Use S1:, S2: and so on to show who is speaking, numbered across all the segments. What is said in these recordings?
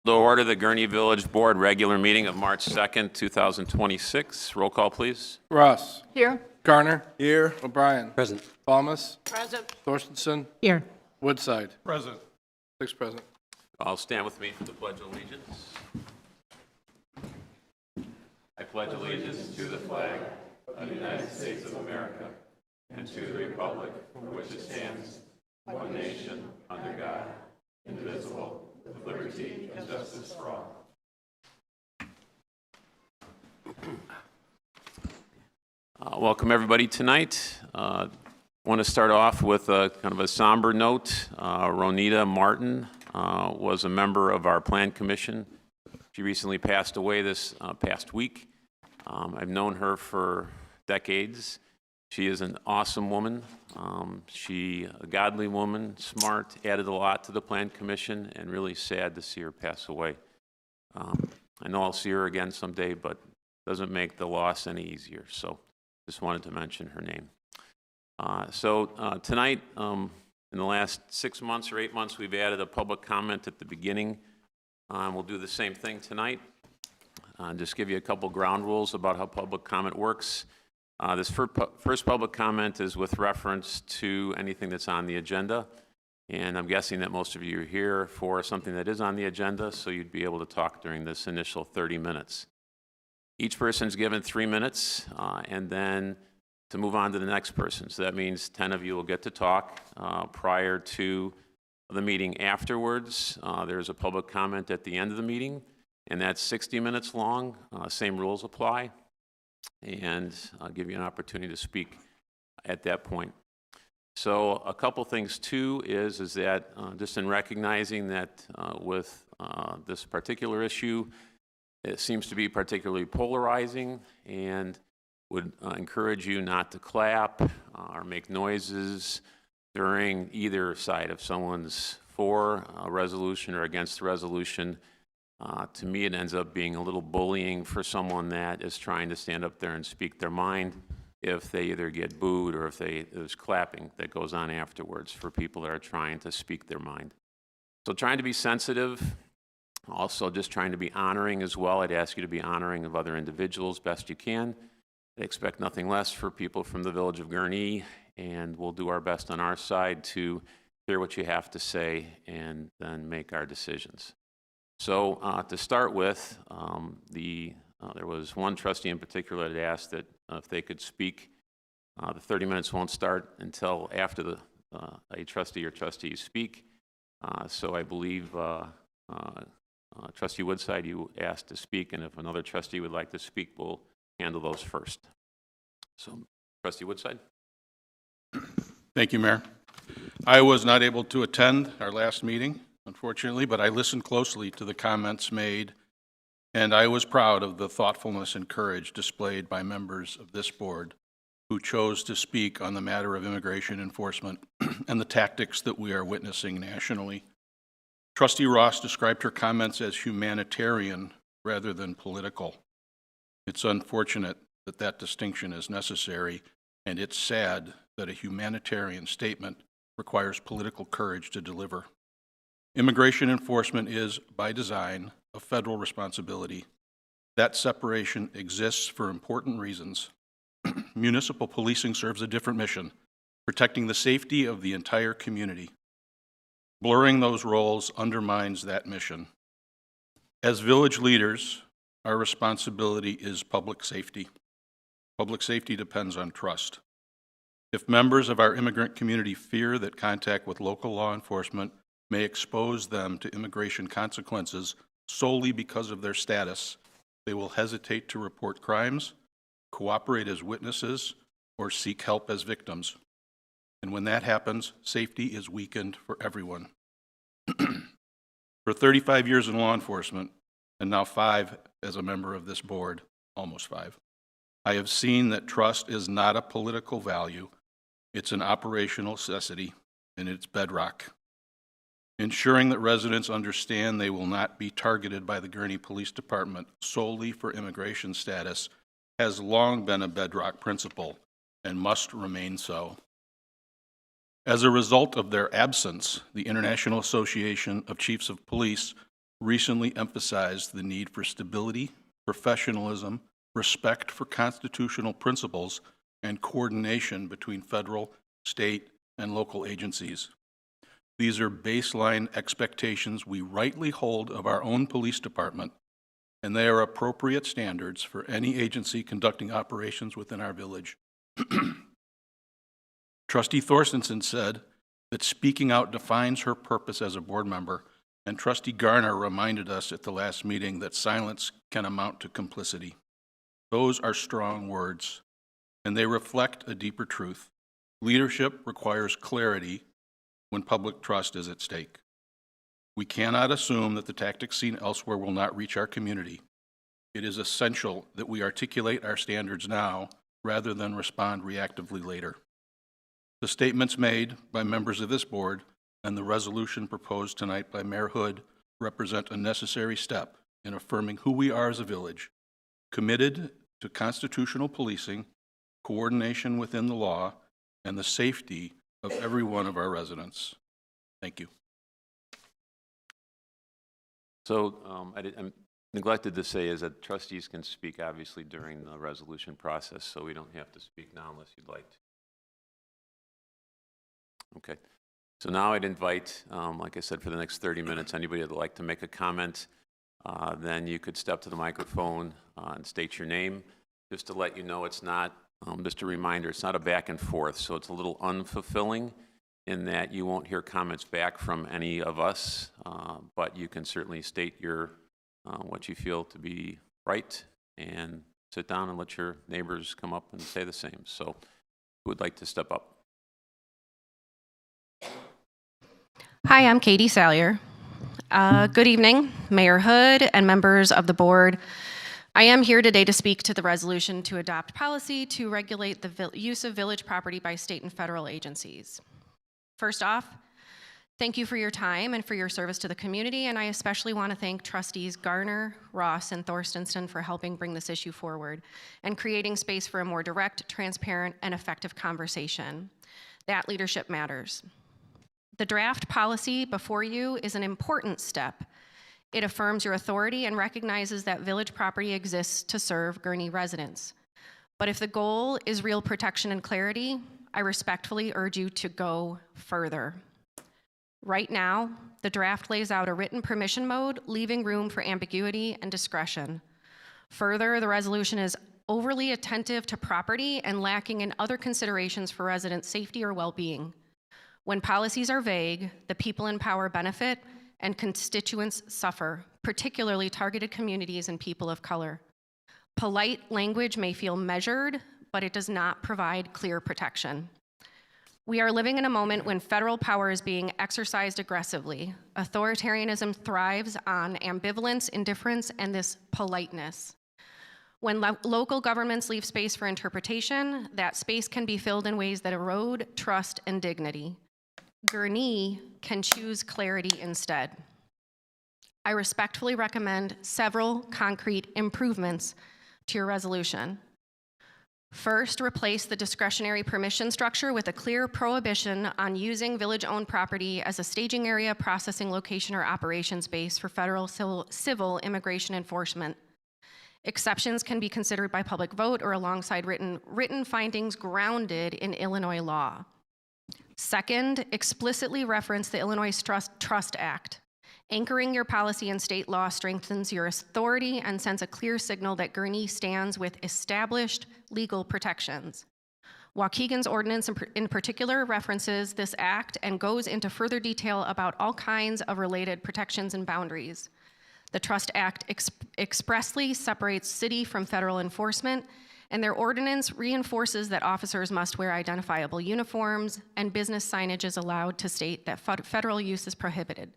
S1: To order the Gurnee Village Board regular meeting of March 2nd, 2026. Roll call, please.
S2: Ross.
S3: Here.
S2: Garner.
S4: Here.
S2: O'Brien.
S4: Present.
S2: Thomas.
S3: Present.
S2: Thorstenson.
S3: Here.
S2: Woodside.
S4: Present.
S2: 6 present.
S1: I'll stand with me for the Pledge of Allegiance. I pledge allegiance to the flag of the United States of America and to the republic for which it stands, one nation, under God, indivisible, with liberty and justice for all. Welcome everybody tonight. I want to start off with a kind of a somber note. Ronita Martin was a member of our Plan Commission. She recently passed away this past week. I've known her for decades. She is an awesome woman. She a godly woman, smart, added a lot to the Plan Commission, and really sad to see her pass away. I know I'll see her again someday, but it doesn't make the loss any easier. So just wanted to mention her name. Tonight, in the last 6 months or 8 months, we've added a public comment at the beginning. We'll do the same thing tonight. Just give you a couple ground rules about how public comment works. This first public comment is with reference to anything that's on the agenda. And I'm guessing that most of you are here for something that is on the agenda, so you'd be able to talk during this initial 30 minutes. Each person's given 3 minutes, and then to move on to the next person. So that means 10 of you will get to talk prior to the meeting. Afterwards, there's a public comment at the end of the meeting, and that's 60 minutes long. Same rules apply, and I'll give you an opportunity to speak at that point. So a couple things too is that just in recognizing that with this particular issue, it seems to be particularly polarizing, and would encourage you not to clap or make noises during either side. If someone's for a resolution or against the resolution, to me it ends up being a little bullying for someone that is trying to stand up there and speak their mind if they either get booed or if there's clapping that goes on afterwards for people that are trying to speak their mind. So trying to be sensitive, also just trying to be honoring as well. I'd ask you to be honoring of other individuals best you can. I expect nothing less for people from the village of Gurnee, and we'll do our best on our side to hear what you have to say and then make our decisions. So to start with, there was one trustee in particular that asked that if they could speak. The 30 minutes won't start until after a trustee or trustees speak. So I believe Trustee Woodside, you asked to speak, and if another trustee would like to speak, we'll handle those first. So, Trustee Woodside.
S5: Thank you, Mayor. I was not able to attend our last meeting, unfortunately, but I listened closely to the comments made, and I was proud of the thoughtfulness and courage displayed by members of this board who chose to speak on the matter of immigration enforcement and the tactics that we are witnessing nationally. Trustee Ross described her comments as humanitarian rather than political. It's unfortunate that that distinction is necessary, and it's sad that a humanitarian statement requires political courage to deliver. Immigration enforcement is, by design, a federal responsibility. That separation exists for important reasons. Municipal policing serves a different mission, protecting the safety of the entire community. Blurring those roles undermines that mission. As village leaders, our responsibility is public safety. Public safety depends on trust. If members of our immigrant community fear that contact with local law enforcement may expose them to immigration consequences solely because of their status, they will hesitate to report crimes, cooperate as witnesses, or seek help as victims. And when that happens, safety is weakened for everyone. For 35 years in law enforcement, and now 5 as a member of this board, almost 5, I have seen that trust is not a political value, it's an operational necessity, and it's bedrock. Ensuring that residents understand they will not be targeted by the Gurnee Police Department solely for immigration status has long been a bedrock principle and must remain so. As a result of their absence, the International Association of Chiefs of Police recently emphasized the need for stability, professionalism, respect for constitutional principles, and coordination between federal, state, and local agencies. These are baseline expectations we rightly hold of our own police department, and they are appropriate standards for any agency conducting operations within our village. Trustee Thorstensen said that speaking out defines her purpose as a board member, and Trustee Garner reminded us at the last meeting that silence can amount to complicity. Those are strong words, and they reflect a deeper truth. Leadership requires clarity when public trust is at stake. We cannot assume that the tactics seen elsewhere will not reach our community. It is essential that we articulate our standards now rather than respond reactively later. The statements made by members of this board and the resolution proposed tonight by Mayor Hood represent a necessary step in affirming who we are as a village, committed to constitutional policing, coordination within the law, and the safety of every one of our residents. Thank you.
S1: So I neglected to say is that trustees can speak obviously during the resolution process, so we don't have to speak now unless you'd like to. Okay. So now I'd invite, like I said, for the next 30 minutes, anybody that'd like to make a comment, then you could step to the microphone and state your name. Just to let you know, it's not, just a reminder, it's not a back and forth, so it's a little unfulfilling in that you won't hear comments back from any of us, but you can certainly state your what you feel to be right and sit down and let your neighbors come up and say the same. So who would like to step up?
S3: Hi, I'm Katie Salyer. Good evening, Mayor Hood and members of the board. I am here today to speak to the resolution to adopt policy to regulate the use of village property by state and federal agencies. First off, thank you for your time and for your service to the community, and I especially want to thank trustees Garner, Ross, and Thorstensen for helping bring this issue forward and creating space for a more direct, transparent, and effective conversation. That leadership matters. The draft policy before you is an important step. It affirms your authority and recognizes that village property exists to serve Gurnee residents. But if the goal is real protection and clarity, I respectfully urge you to go further. Right now, the draft lays out a written permission mode, leaving room for ambiguity and discretion. Further, the resolution is overly attentive to property and lacking in other considerations for resident safety or well-being. When policies are vague, the people in power benefit and constituents suffer, particularly targeted communities and people of color. Polite language may feel measured, but it does not provide clear protection. We are living in a moment when federal power is being exercised aggressively. Authoritarianism thrives on ambivalence, indifference, and this politeness. When local governments leave space for interpretation, that space can be filled in ways that erode trust and dignity. Gurnee can choose clarity instead. I respectfully recommend several concrete improvements to your resolution. First, replace the discretionary permission structure with a clear prohibition on using village-owned property as a staging area, processing location, or operations base for federal civil immigration enforcement. Exceptions can be considered by public vote or alongside written findings grounded in Illinois law. Second, explicitly reference the Illinois Trust Act. Anchoring your policy in state law strengthens your authority and sends a clear signal that Gurnee stands with established legal protections. Waukegan's ordinance in particular references this act and goes into further detail about all kinds of related protections and boundaries. The Trust Act expressly separates city from federal enforcement, and their ordinance reinforces that officers must wear identifiable uniforms and business signage is allowed to state that federal use is prohibited.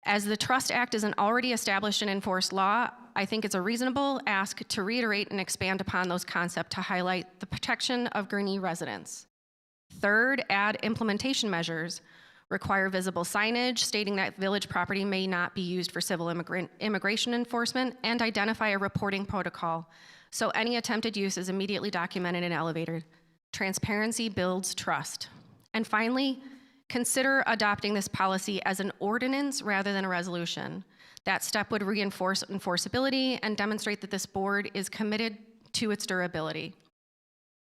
S3: As the Trust Act is an already established and enforced law, I think it's a reasonable ask to reiterate and expand upon those concepts to highlight the protection of Gurnee residents. Third, add implementation measures. Require visible signage stating that village property may not be used for civil immigration enforcement, and identify a reporting protocol so any attempted use is immediately documented and elevated. Transparency builds trust. And finally, Consider adopting this policy as an ordinance rather than a resolution. That step would reinforce enforceability and demonstrate that this board is committed to its durability.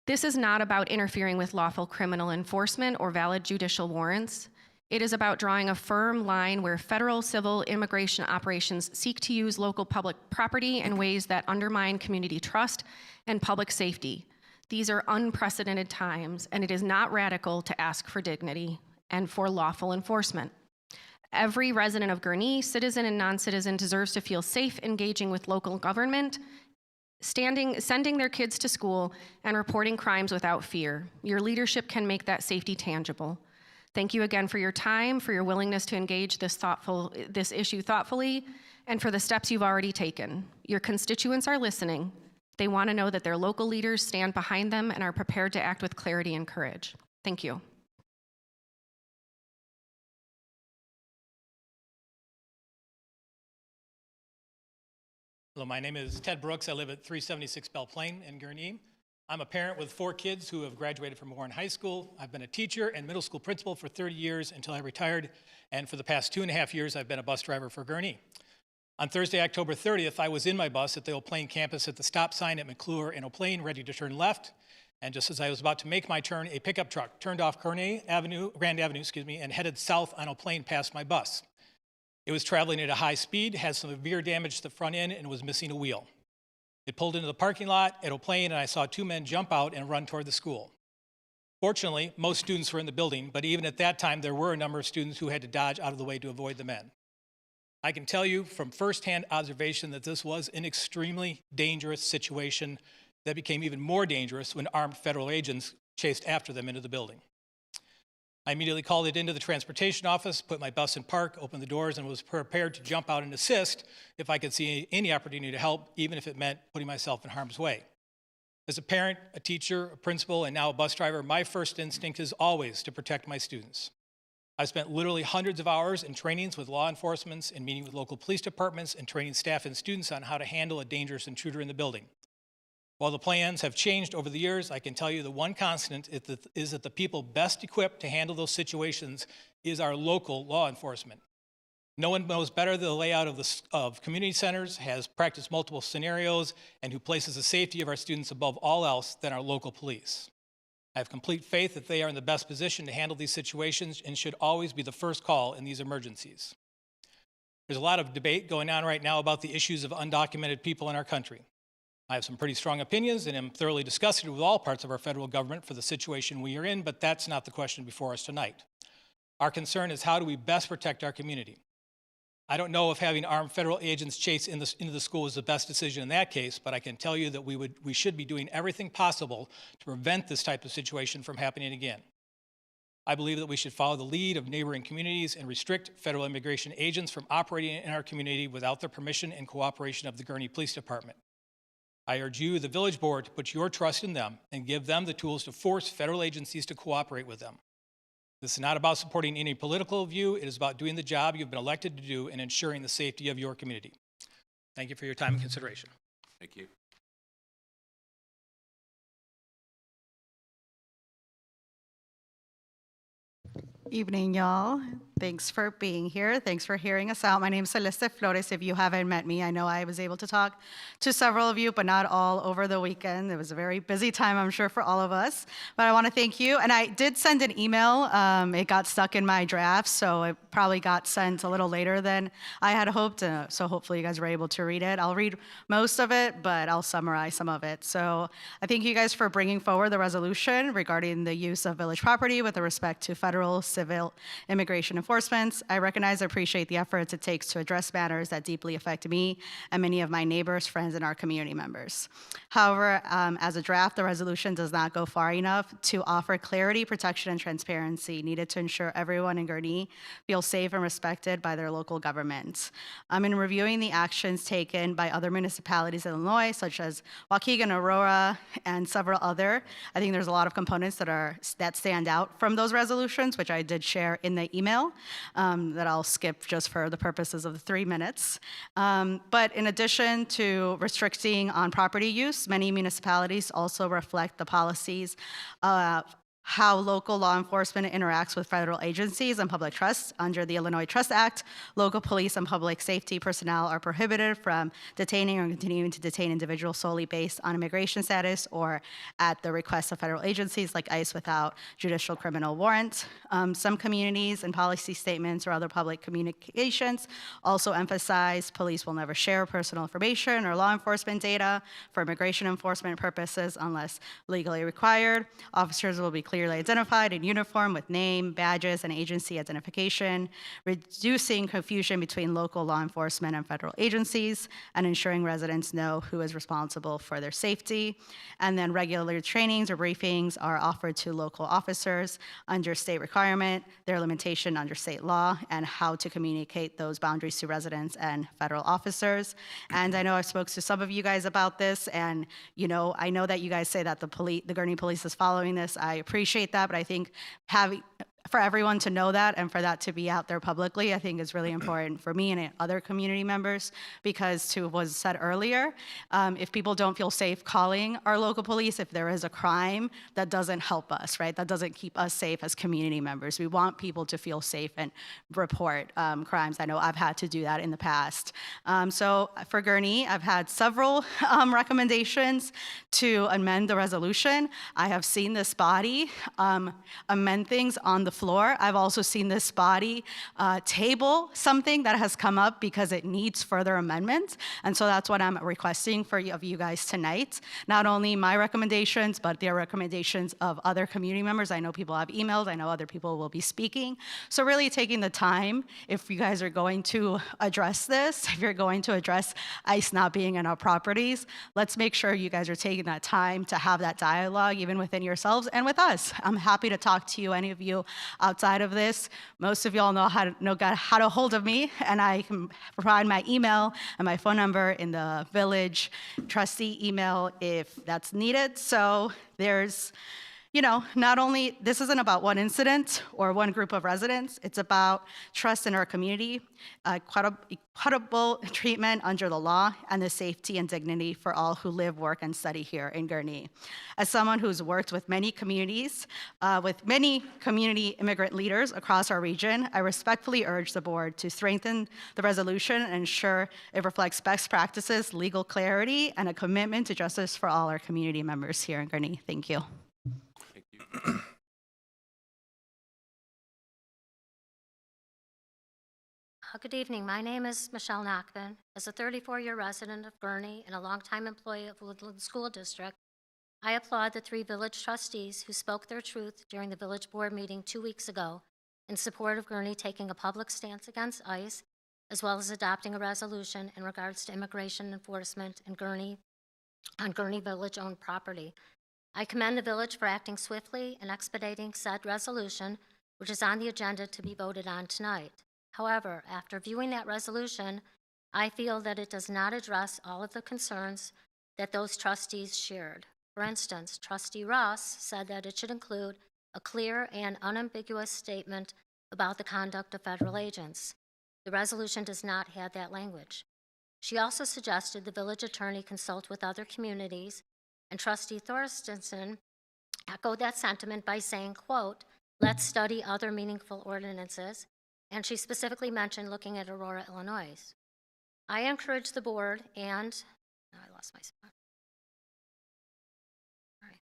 S3: This is not about interfering with lawful criminal enforcement or valid judicial warrants. It is about drawing a firm line where federal civil immigration operations seek to use local public property in ways that undermine community trust and public safety. These are unprecedented times, and it is not radical to ask for dignity and for lawful enforcement. Every resident of Gurnee, citizen and non-citizen, deserves to feel safe engaging with local government, sending their kids to school, and reporting crimes without fear. Your leadership can make that safety tangible. Thank you again for your time, for your willingness to engage this issue thoughtfully, and for the steps you've already taken. Your constituents are listening. They want to know that their local leaders stand behind them and are prepared to act with clarity and courage. Thank you.
S4: Hello, my name is Ted Brooks. I live at 376 Belle Plaine in Gurnee. I'm a parent with 4 kids who have graduated from Warren High School. I've been a teacher and middle school principal for 30 years until I retired, and for the past 2.5 years, I've been a bus driver for Gurnee. On Thursday, October 30th, I was in my bus at the Eau Plaine campus at the stop sign at McClure and Eau Plaine, ready to turn left, and just as I was about to make my turn, a pickup truck turned off Grand Avenue, and headed south on Eau Plaine past my bus. It was traveling at a high speed, had some severe damage to the front end, and was missing a wheel. It pulled into the parking lot at Eau Plaine, and I saw 2 men jump out and run toward the school. Fortunately, most students were in the building, but even at that time, there were a number of students who had to dodge out of the way to avoid the men. I can tell you from firsthand observation that this was an extremely dangerous situation that became even more dangerous when armed federal agents chased after them into the building. I immediately called it into the transportation office, put my bus in park, opened the doors, and was prepared to jump out and assist if I could see any opportunity to help, even if it meant putting myself in harm's way. As a parent, a teacher, a principal, and now a bus driver, my first instinct is always to protect my students. I've spent literally hundreds of hours in trainings with law enforcement and meeting with local police departments and training staff and students on how to handle a dangerous intruder in the building. While the plans have changed over the years, I can tell you the one constant is that the people best equipped to handle those situations is our local law enforcement. No one knows better the layout of community centers, has practiced multiple scenarios, and who places the safety of our students above all else than our local police. I have complete faith that they are in the best position to handle these situations and should always be the first call in these emergencies. There's a lot of debate going on right now about the issues of undocumented people in our country. I have some pretty strong opinions and am thoroughly disgusted with all parts of our federal government for the situation we are in, but that's not the question before us tonight. Our concern is how do we best protect our community? I don't know if having armed federal agents chase into the school is the best decision in that case, but I can tell you that we should be doing everything possible to prevent this type of situation from happening again. I believe that we should follow the lead of neighboring communities and restrict federal immigration agents from operating in our community without the permission and cooperation of the Gurnee Police Department. I urge you, the village board, to put your trust in them and give them the tools to force federal agencies to cooperate with them. This is not about supporting any political view. It is about doing the job you've been elected to do and ensuring the safety of your community. Thank you for your time and consideration.
S1: Thank you.
S6: Evening, y'all. Thanks for being here. Thanks for hearing us out. My name is Celeste Flores. If you haven't met me, I know I was able to talk to several of you, but not all over the weekend. It was a very busy time, I'm sure, for all of us. But I want to thank you. And I did send an email. It got stuck in my draft, so it probably got sent a little later than I had hoped. So hopefully you guys were able to read it. I'll read most of it, but I'll summarize some of it. So I thank you guys for bringing forward the resolution regarding the use of village property with respect to federal civil immigration enforcement. I recognize and appreciate the efforts it takes to address matters that deeply affect me and many of my neighbors, friends, and our community members. However, as a draft, the resolution does not go far enough to offer clarity, protection, and transparency needed to ensure everyone in Gurnee feels safe and respected by their local government. In reviewing the actions taken by other municipalities in Illinois, such as Waukegan, Aurora, and several other, I think there's a lot of components that stand out from those resolutions, which I did share in the email. That I'll skip just for the purposes of the 3 minutes. But in addition to restricting on property use, many municipalities also reflect the policies how local law enforcement interacts with federal agencies and public trusts. Under the Illinois Trust Act, local police and public safety personnel are prohibited from detaining or continuing to detain individuals solely based on immigration status or at the request of federal agencies like ICE without judicial criminal warrant. Some communities and policy statements or other public communications also emphasize police will never share personal information or law enforcement data for immigration enforcement purposes unless legally required. Officers will be clearly identified in uniform with name, badges, and agency identification, reducing confusion between local law enforcement and federal agencies, and ensuring residents know who is responsible for their safety. And then regular trainings or briefings are offered to local officers under state requirement, their limitation under state law, and how to communicate those boundaries to residents and federal officers. And I know I've spoken to some of you guys about this, and I know that you guys say that the Gurnee Police is following this. I appreciate that, but I think for everyone to know that and for that to be out there publicly, I think is really important for me and other community members, because to what was said earlier, if people don't feel safe calling our local police, if there is a crime, that doesn't help us, right? That doesn't keep us safe as community members. We want people to feel safe and report crimes. I know I've had to do that in the past. So for Gurnee, I've had several recommendations to amend the resolution. I have seen this body amend things on the floor. I've also seen this body table something that has come up because it needs further amendments. And so that's what I'm requesting of you guys tonight. Not only my recommendations, but the recommendations of other community members. I know people have emailed. I know other people will be speaking. So really taking the time, if you guys are going to address this, if you're going to address ICE not being in our properties, let's make sure you guys are taking that time to have that dialogue, even within yourselves and with us. I'm happy to talk to you, any of you outside of this. Most of y'all know how to hold of me, and I can provide my email and my phone number in the village trustee email if that's needed. So there's, not only, this isn't about one incident or one group of residents, it's about trust in our community, equitable treatment under the law, and the safety and dignity for all who live, work, and study here in Gurnee. As someone who's worked with many communities, with many community immigrant leaders across our region, I respectfully urge the board to strengthen the resolution and ensure it reflects best practices, legal clarity, and a commitment to justice for all our community members here in Gurnee. Thank you.
S1: Thank you.
S7: Good evening. My name is Michelle Nachman. As a 34-year resident of Gurnee and a longtime employee of Woodland School District, I applaud the 3 village trustees who spoke their truth during the village board meeting 2 weeks ago in support of Gurnee taking a public stance against ICE, as well as adopting a resolution in regards to immigration enforcement in Gurnee on Gurnee Village-owned property. I commend the village for acting swiftly and expediting said resolution, which is on the agenda to be voted on tonight. However, after viewing that resolution, I feel that it does not address all of the concerns that those trustees shared. For instance, Trustee Ross said that it should include a clear and unambiguous statement about the conduct of federal agents. The resolution does not have that language. She also suggested the village attorney consult with other communities, and Trustee Thorstensen echoed that sentiment by saying, quote, "Let's study other meaningful ordinances," and she specifically mentioned looking at Aurora, Illinois. I encourage the board and, I lost my spot. Sorry.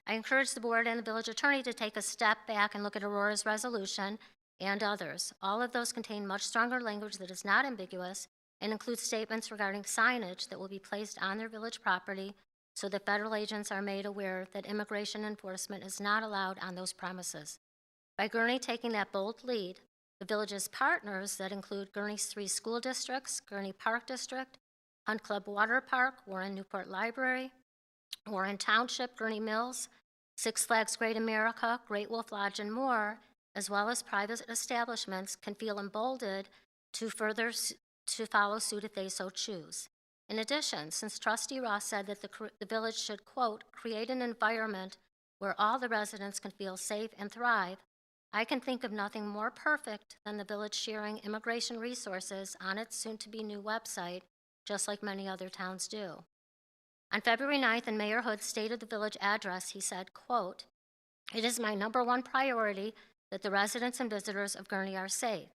S7: I encourage the board and the village attorney to take a step back and look at Aurora's resolution and others. All of those contain much stronger language that is not ambiguous and includes statements regarding signage that will be placed on their village property so that federal agents are made aware that immigration enforcement is not allowed on those premises. By Gurnee taking that bold lead, the village's partners that include Gurnee's 3 school districts, Gurnee Park District, Hunt Club Water Park, Warren Newport Library, Warren Township, Gurnee Mills, Six Flags Great America, Great Wolf Lodge, and more, as well as private establishments, can feel emboldened to follow suit if they so choose. In addition, since Trustee Ross said that the village should, quote, "create an environment where all the residents can feel safe and thrive," I can think of nothing more perfect than the village sharing immigration resources on its soon-to-be new website, just like many other towns do. On February 9th, in Mayor Hood's State of the Village address, he said, quote, "It is my #1 priority that the residents and visitors of Gurnee are safe.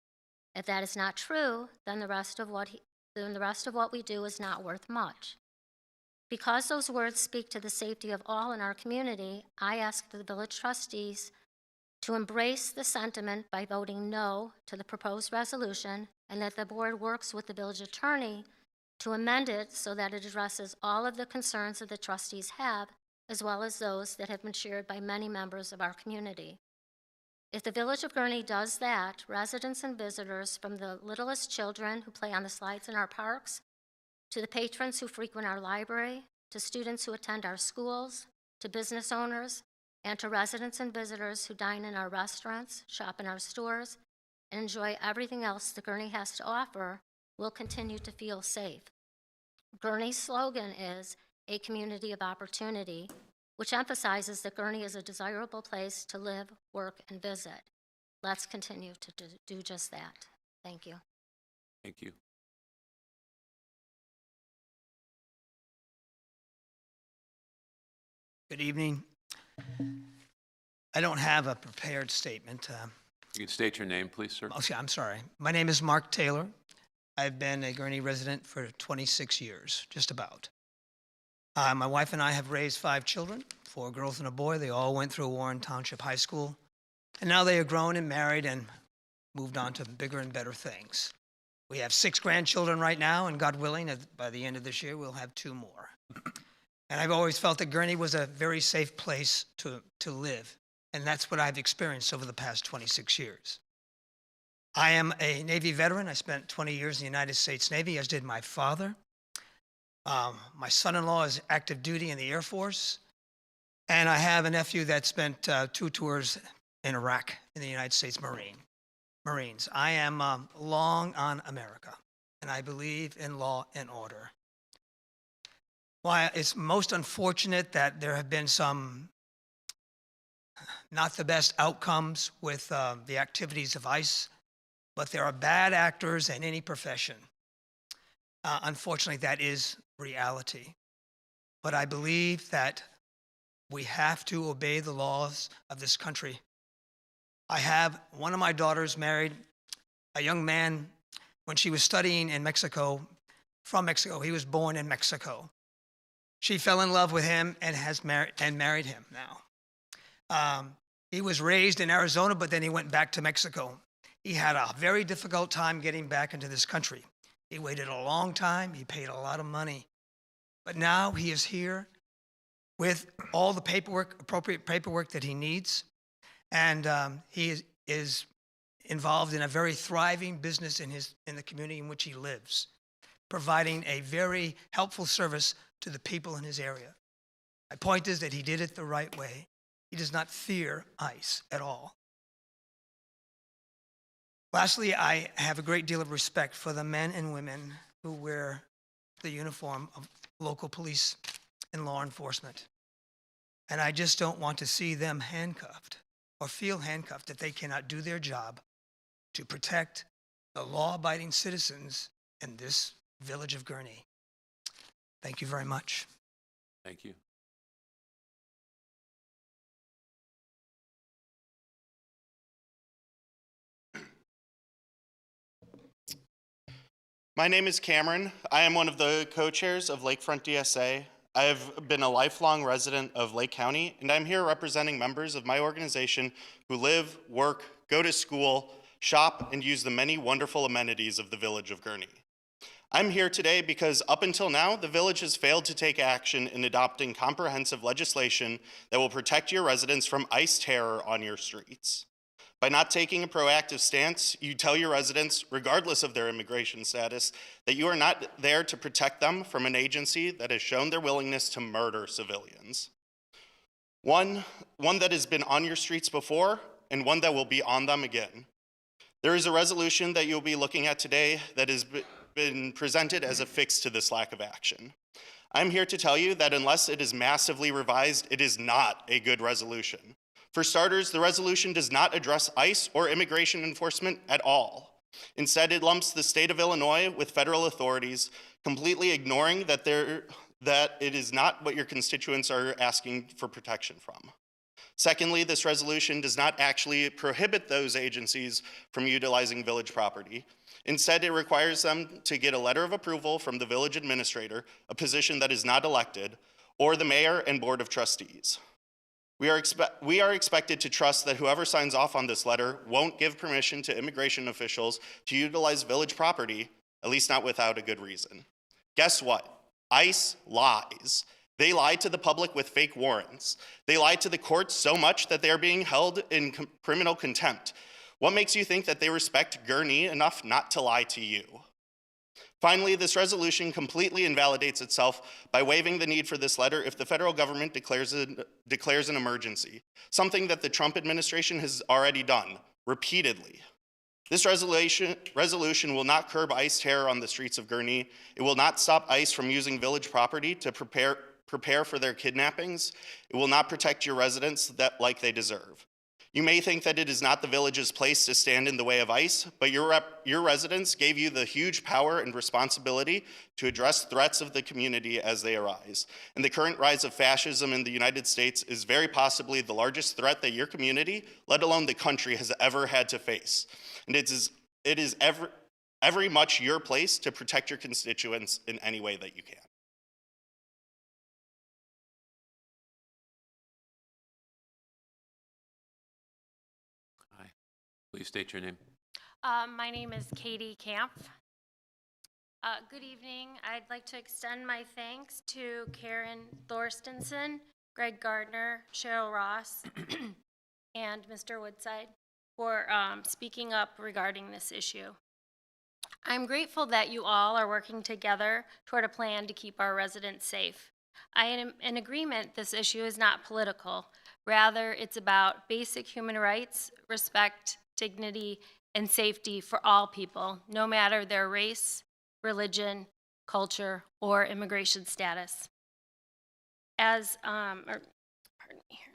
S7: If that is not true, then the rest of what we do is not worth much." Because those words speak to the safety of all in our community, I ask the village trustees to embrace the sentiment by voting no to the proposed resolution, and that the board works with the village attorney to amend it so that it addresses all of the concerns that the trustees have, as well as those that have been shared by many members of our community. If the Village of Gurnee does that, residents and visitors, from the littlest children who play on the slides in our parks, to the patrons who frequent our library, to students who attend our schools, to business owners, and to residents and visitors who dine in our restaurants, shop in our stores, and enjoy everything else that Gurnee has to offer, will continue to feel safe. Gurnee's slogan is "A Community of Opportunity," which emphasizes that Gurnee is a desirable place to live, work, and visit. Let's continue to do just that. Thank you.
S1: Thank you.
S8: Good evening. I don't have a prepared statement.
S1: You can state your name, please, sir.
S8: I'm sorry. My name is Mark Taylor. I've been a Gurnee resident for 26 years, just about. My wife and I have raised 5 children, 4 girls and a boy. They all went through Warren Township High School. And now they are grown and married and moved on to bigger and better things. We have 6 grandchildren right now, and God willing, by the end of this year, we'll have 2 more. And I've always felt that Gurnee was a very safe place to live. And that's what I've experienced over the past 26 years. I am a Navy veteran. I spent 20 years in the United States Navy, as did my father. My son-in-law is active duty in the Air Force. And I have a nephew that spent 2 tours in Iraq in the United States Marines. I am long on America, and I believe in law and order. While it's most unfortunate that there have been some not the best outcomes with the activities of ICE, but there are bad actors in any profession. Unfortunately, that is reality. But I believe that we have to obey the laws of this country. I have one of my daughters married a young man when she was studying in Mexico, from Mexico. He was born in Mexico. She fell in love with him and has married him now. He was raised in Arizona, but then he went back to Mexico. He had a very difficult time getting back into this country. He waited a long time. He paid a lot of money. But now he is here with all the paperwork, appropriate paperwork that he needs. And he is involved in a very thriving business in the community in which he lives, providing a very helpful service to the people in his area. My point is that he did it the right way. He does not fear ICE at all. Lastly, I have a great deal of respect for the men and women who wear the uniform of local police and law enforcement. And I just don't want to see them handcuffed or feel handcuffed that they cannot do their job to protect the law-abiding citizens in this village of Gurnee. Thank you very much.
S1: Thank you.
S9: My name is Cameron. I am one of the co-chairs of Lakefront DSA. I have been a lifelong resident of Lake County, and I'm here representing members of my organization who live, work, go to school, shop, and use the many wonderful amenities of the village of Gurnee. I'm here today because up until now, the village has failed to take action in adopting comprehensive legislation that will protect your residents from ICE terror on your streets. By not taking a proactive stance, you tell your residents, regardless of their immigration status, that you are not there to protect them from an agency that has shown their willingness to murder civilians. One that has been on your streets before, and one that will be on them again. There is a resolution that you'll be looking at today that has been presented as a fix to this lack of action. I'm here to tell you that unless it is massively revised, it is not a good resolution. For starters, the resolution does not address ICE or immigration enforcement at all. Instead, it lumps the state of Illinois with federal authorities, completely ignoring that that it is not what your constituents are asking for protection from. Secondly, this resolution does not actually prohibit those agencies from utilizing village property. Instead, it requires them to get a letter of approval from the village administrator, a position that is not elected, or the mayor and board of trustees. We are expected to trust that whoever signs off on this letter won't give permission to immigration officials to utilize village property, at least not without a good reason. Guess what? ICE lies. They lie to the public with fake warrants. They lie to the courts so much that they are being held in criminal contempt. What makes you think that they respect Gurnee enough not to lie to you? Finally, this resolution completely invalidates itself by waiving the need for this letter if the federal government declares an emergency, something that the Trump administration has already done repeatedly. This resolution will not curb ICE terror on the streets of Gurnee. It will not stop ICE from using village property to prepare for their kidnappings. It will not protect your residents like they deserve. You may think that it is not the village's place to stand in the way of ICE, but your residents gave you the huge power and responsibility to address threats of the community as they arise. And the current rise of fascism in the United States is very possibly the largest threat that your community, let alone the country, has ever had to face. And it is every much your place to protect your constituents in any way that you can.
S1: Hi. Please state your name.
S10: My name is Katie Camp. Good evening. I'd like to extend my thanks to Karen Thorstensen, Greg Gardner, Cheryl Ross, and Mr. Woodside for speaking up regarding this issue. I'm grateful that you all are working together toward a plan to keep our residents safe. I am in agreement this issue is not political. Rather, it's about basic human rights, respect, dignity, and safety for all people, no matter their race, religion, culture, or immigration status. Pardon me here.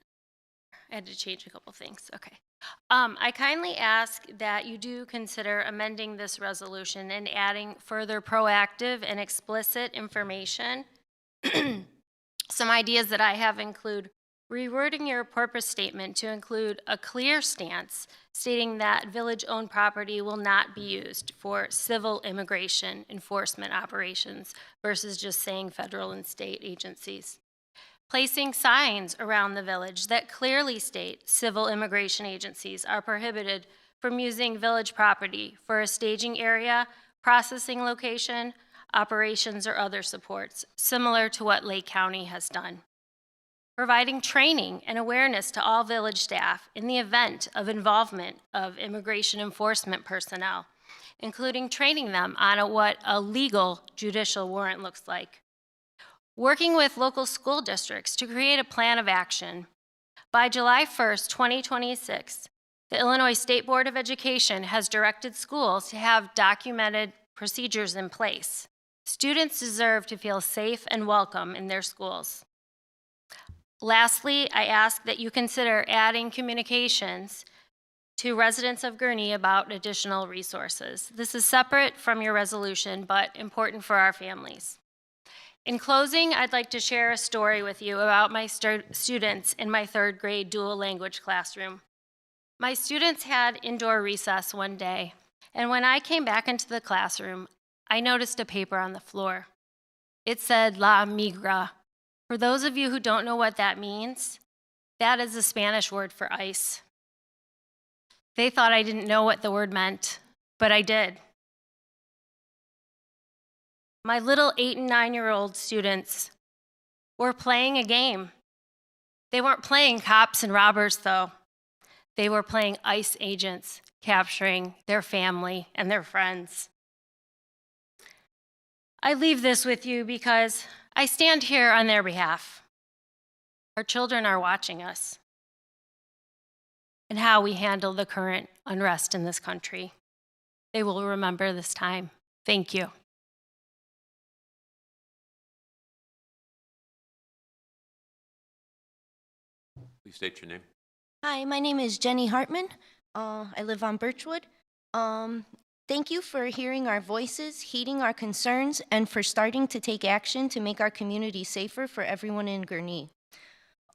S10: I had to change a couple things, okay. I kindly ask that you do consider amending this resolution and adding further proactive and explicit information. Some ideas that I have include rewording your purpose statement to include a clear stance stating that village-owned property will not be used for civil immigration enforcement operations versus just saying federal and state agencies. Placing signs around the village that clearly state civil immigration agencies are prohibited from using village property for a staging area, processing location, operations, or other supports, similar to what Lake County has done. Providing training and awareness to all village staff in the event of involvement of immigration enforcement personnel, including training them on what a legal judicial warrant looks like. Working with local school districts to create a plan of action. By July 1st, 2026, the Illinois State Board of Education has directed schools to have documented procedures in place. Students deserve to feel safe and welcome in their schools. Lastly, I ask that you consider adding communications to residents of Gurnee about additional resources. This is separate from your resolution, but important for our families. In closing, I'd like to share a story with you about my students in my 3rd grade dual language classroom. My students had indoor recess one day, and when I came back into the classroom, I noticed a paper on the floor. It said La Migra. For those of you who don't know what that means, that is the Spanish word for ice. They thought I didn't know what the word meant, but I did. My little 8- and 9-year-old students were playing a game. They weren't playing cops and robbers, though. They were playing ICE agents, capturing their family and their friends. I leave this with you because I stand here on their behalf. Our children are watching us and how we handle the current unrest in this country. They will remember this time. Thank you.
S1: Please state your name.
S11: Hi, my name is Jenny Hartman. I live on Birchwood. Thank you for hearing our voices, heeding our concerns, and for starting to take action to make our community safer for everyone in Gurnee.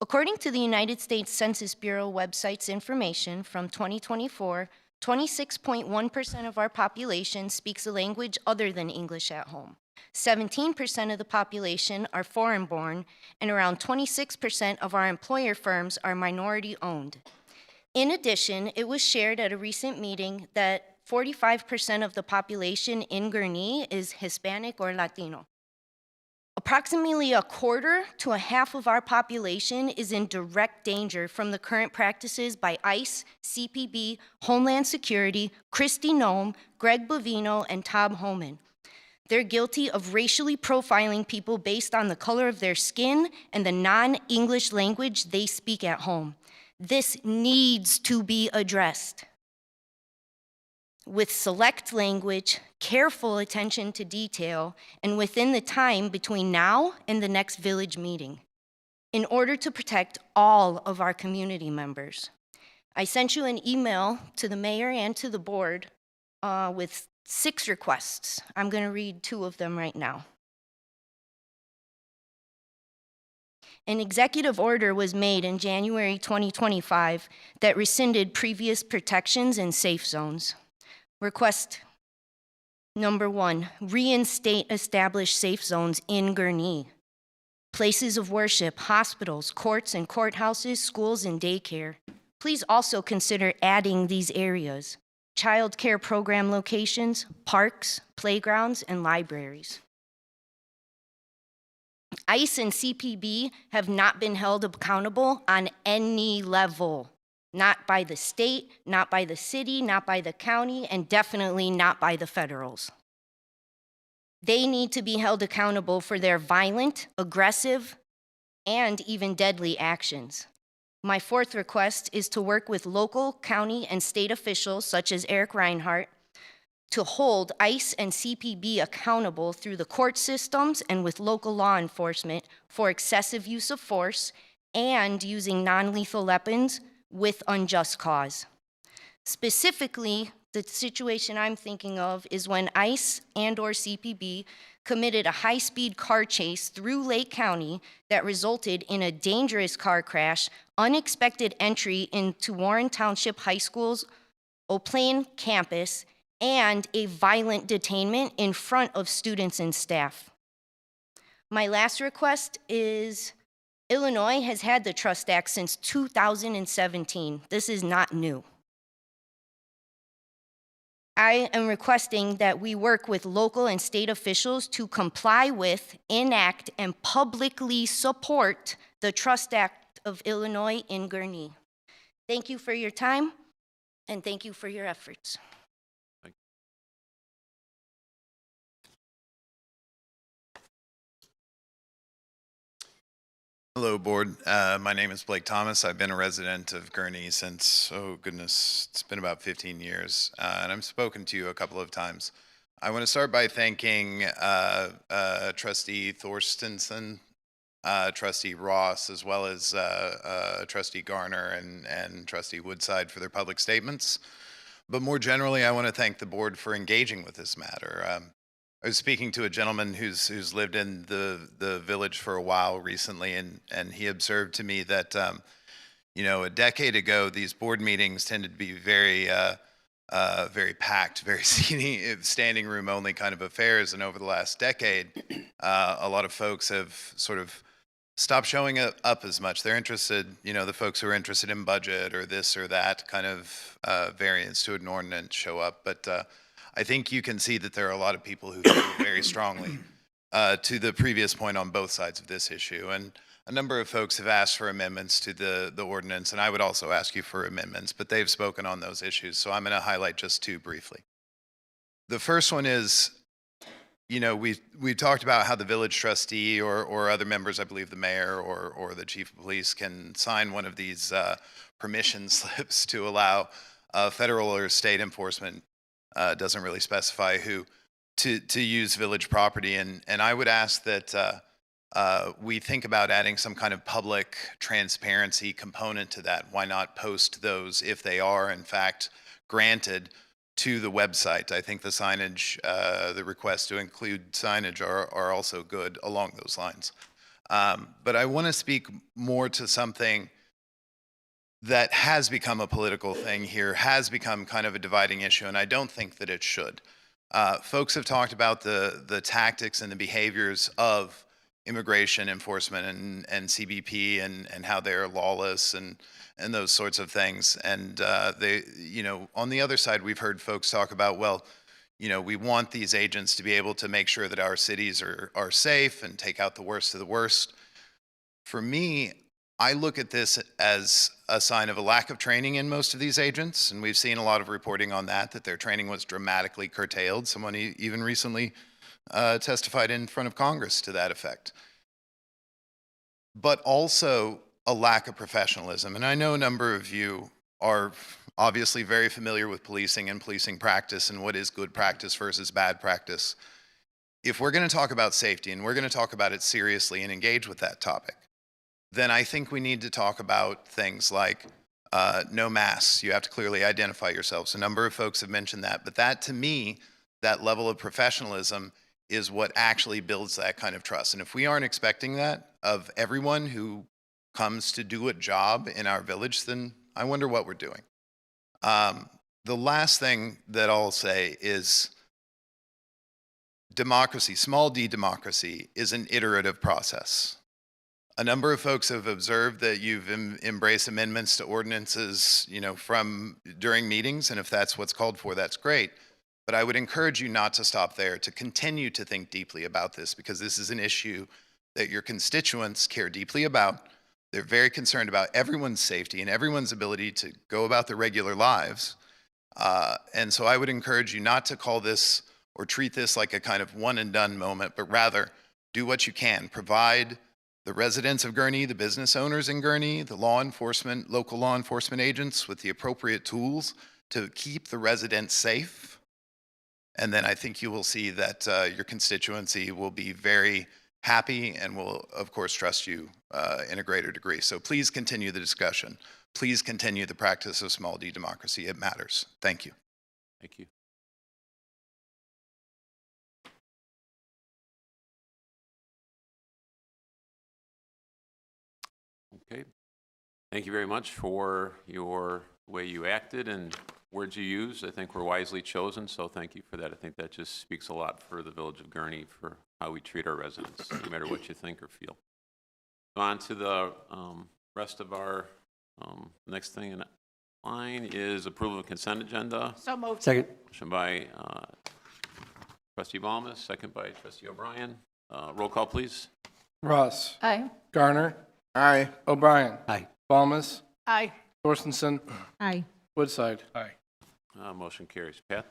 S11: According to the United States Census Bureau website's information from 2024, 26.1% of our population speaks a language other than English at home. 17% of the population are foreign-born, and around 26% of our employer firms are minority-owned. In addition, it was shared at a recent meeting that 45% of the population in Gurnee is Hispanic or Latino. Approximately a quarter to a half of our population is in direct danger from the current practices by ICE, CPB, Homeland Security, Kristi Noem, Greg Bovino, and Tom Homan. They're guilty of racially profiling people based on the color of their skin and the non-English language they speak at home. This needs to be addressed with select language, careful attention to detail, and within the time between now and the next village meeting, in order to protect all of our community members. I sent you an email to the mayor and to the board with 6 requests. I'm going to read 2 of them right now. An executive order was made in January 2025 that rescinded previous protections in safe zones. Request number 1, reinstate established safe zones in Gurnee. Places of worship, hospitals, courts and courthouses, schools and daycare. Please also consider adding these areas: child care program locations, parks, playgrounds, and libraries. ICE and CPB have not been held accountable on any level. Not by the state, not by the city, not by the county, and definitely not by the federals. They need to be held accountable for their violent, aggressive, and even deadly actions. My 4th request is to work with local, county, and state officials, such as Eric Reinhardt, to hold ICE and CPB accountable through the court systems and with local law enforcement for excessive use of force and using non-lethal weapons with unjust cause. Specifically, the situation I'm thinking of is when ICE and/or CPB committed a high-speed car chase through Lake County that resulted in a dangerous car crash, unexpected entry into Warren Township High School's O'Plain campus, and a violent detainment in front of students and staff. My last request is Illinois has had the Trust Act since 2017. This is not new. I am requesting that we work with local and state officials to comply with, enact, and publicly support the Trust Act of Illinois in Gurnee. Thank you for your time, and thank you for your efforts.
S12: Hello, Board. My name is Blake Thomas. I've been a resident of Gurnee since, oh goodness, it's been about 15 years, and I've spoken to you a couple of times. I want to start by thanking Trustee Thorstensen, Trustee Ross, as well as Trustee Garner and Trustee Woodside for their public statements. But more generally, I want to thank the Board for engaging with this matter. I was speaking to a gentleman who's lived in the village for a while recently, and he observed to me that, a decade ago, these board meetings tended to be very packed, very standing room only kind of affairs. And over the last decade, a lot of folks have sort of stopped showing up as much. They're interested, the folks who are interested in budget or this or that kind of variance to an ordinance show up. But I think you can see that there are a lot of people who feel very strongly to the previous point on both sides of this issue. And a number of folks have asked for amendments to the ordinance, and I would also ask you for amendments, but they've spoken on those issues. So I'm going to highlight just 2 briefly. The first one is, we talked about how the village trustee or other members, I believe the mayor or the chief of police, can sign one of these permission slips to allow federal or state enforcement, doesn't really specify who, to use village property. And I would ask that we think about adding some kind of public transparency component to that. Why not post those if they are in fact granted to the website. I think the signage, the request to include signage are also good along those lines. But I want to speak more to something that has become a political thing here, has become kind of a dividing issue, and I don't think that it should. Folks have talked about the tactics and the behaviors of immigration enforcement and CBP and how they're lawless and those sorts of things. And they, you know, on the other side, we've heard folks talk about, well, you know, we want these agents to be able to make sure that our cities are safe and take out the worst of the worst. For me, I look at this as a sign of a lack of training in most of these agents, and we've seen a lot of reporting on that their training was dramatically curtailed. Someone even recently testified in front of Congress to that effect. But also a lack of professionalism. And I know a number of you are obviously very familiar with policing and policing practice and what is good practice versus bad practice. If we're going to talk about safety and we're going to talk about it seriously and engage with that topic, then I think we need to talk about things like no masks. You have to clearly identify yourselves. A number of folks have mentioned that, but that, to me, that level of professionalism is what actually builds that kind of trust. And if we aren't expecting that of everyone who comes to do a job in our village, then I wonder what we're doing. The last thing that I'll say is democracy, small d democracy, is an iterative process. A number of folks have observed that you've embraced amendments to ordinances, you know, from during meetings, and if that's what's called for, that's great. But I would encourage you not to stop there, to continue to think deeply about this, because this is an issue that your constituents care deeply about. They're very concerned about everyone's safety and everyone's ability to go about their regular lives. And so I would encourage you not to call this or treat this like a kind of one and done moment, but rather do what you can. Provide the residents of Gurnee, the business owners in Gurnee, the law enforcement, local law enforcement agents with the appropriate tools to keep the residents safe. And then I think you will see that your constituency will be very happy and will, of course, trust you in a greater degree. So please continue the discussion. Please continue the practice of small d democracy. It matters. Thank you.
S1: Thank you. Okay. Thank you very much for your way you acted and words you used. I think were wisely chosen, so thank you for that. I think that just speaks a lot for the village of Gurnee for how we treat our residents, no matter what you think or feel. On to the rest of our next thing in line is approval of consent agenda.
S2: So moved. Second.
S1: Motion by trustee Balmas, second by trustee O'Brien. Roll call, please.
S2: Ross.
S11: Aye.
S2: Garner.
S13: Aye.
S2: O'Brien.
S13: Aye.
S2: Balmas.
S11: Aye.
S2: Thorstenson.
S11: Aye.
S2: Woodside.
S5: Aye.
S1: Motion carries. Pat?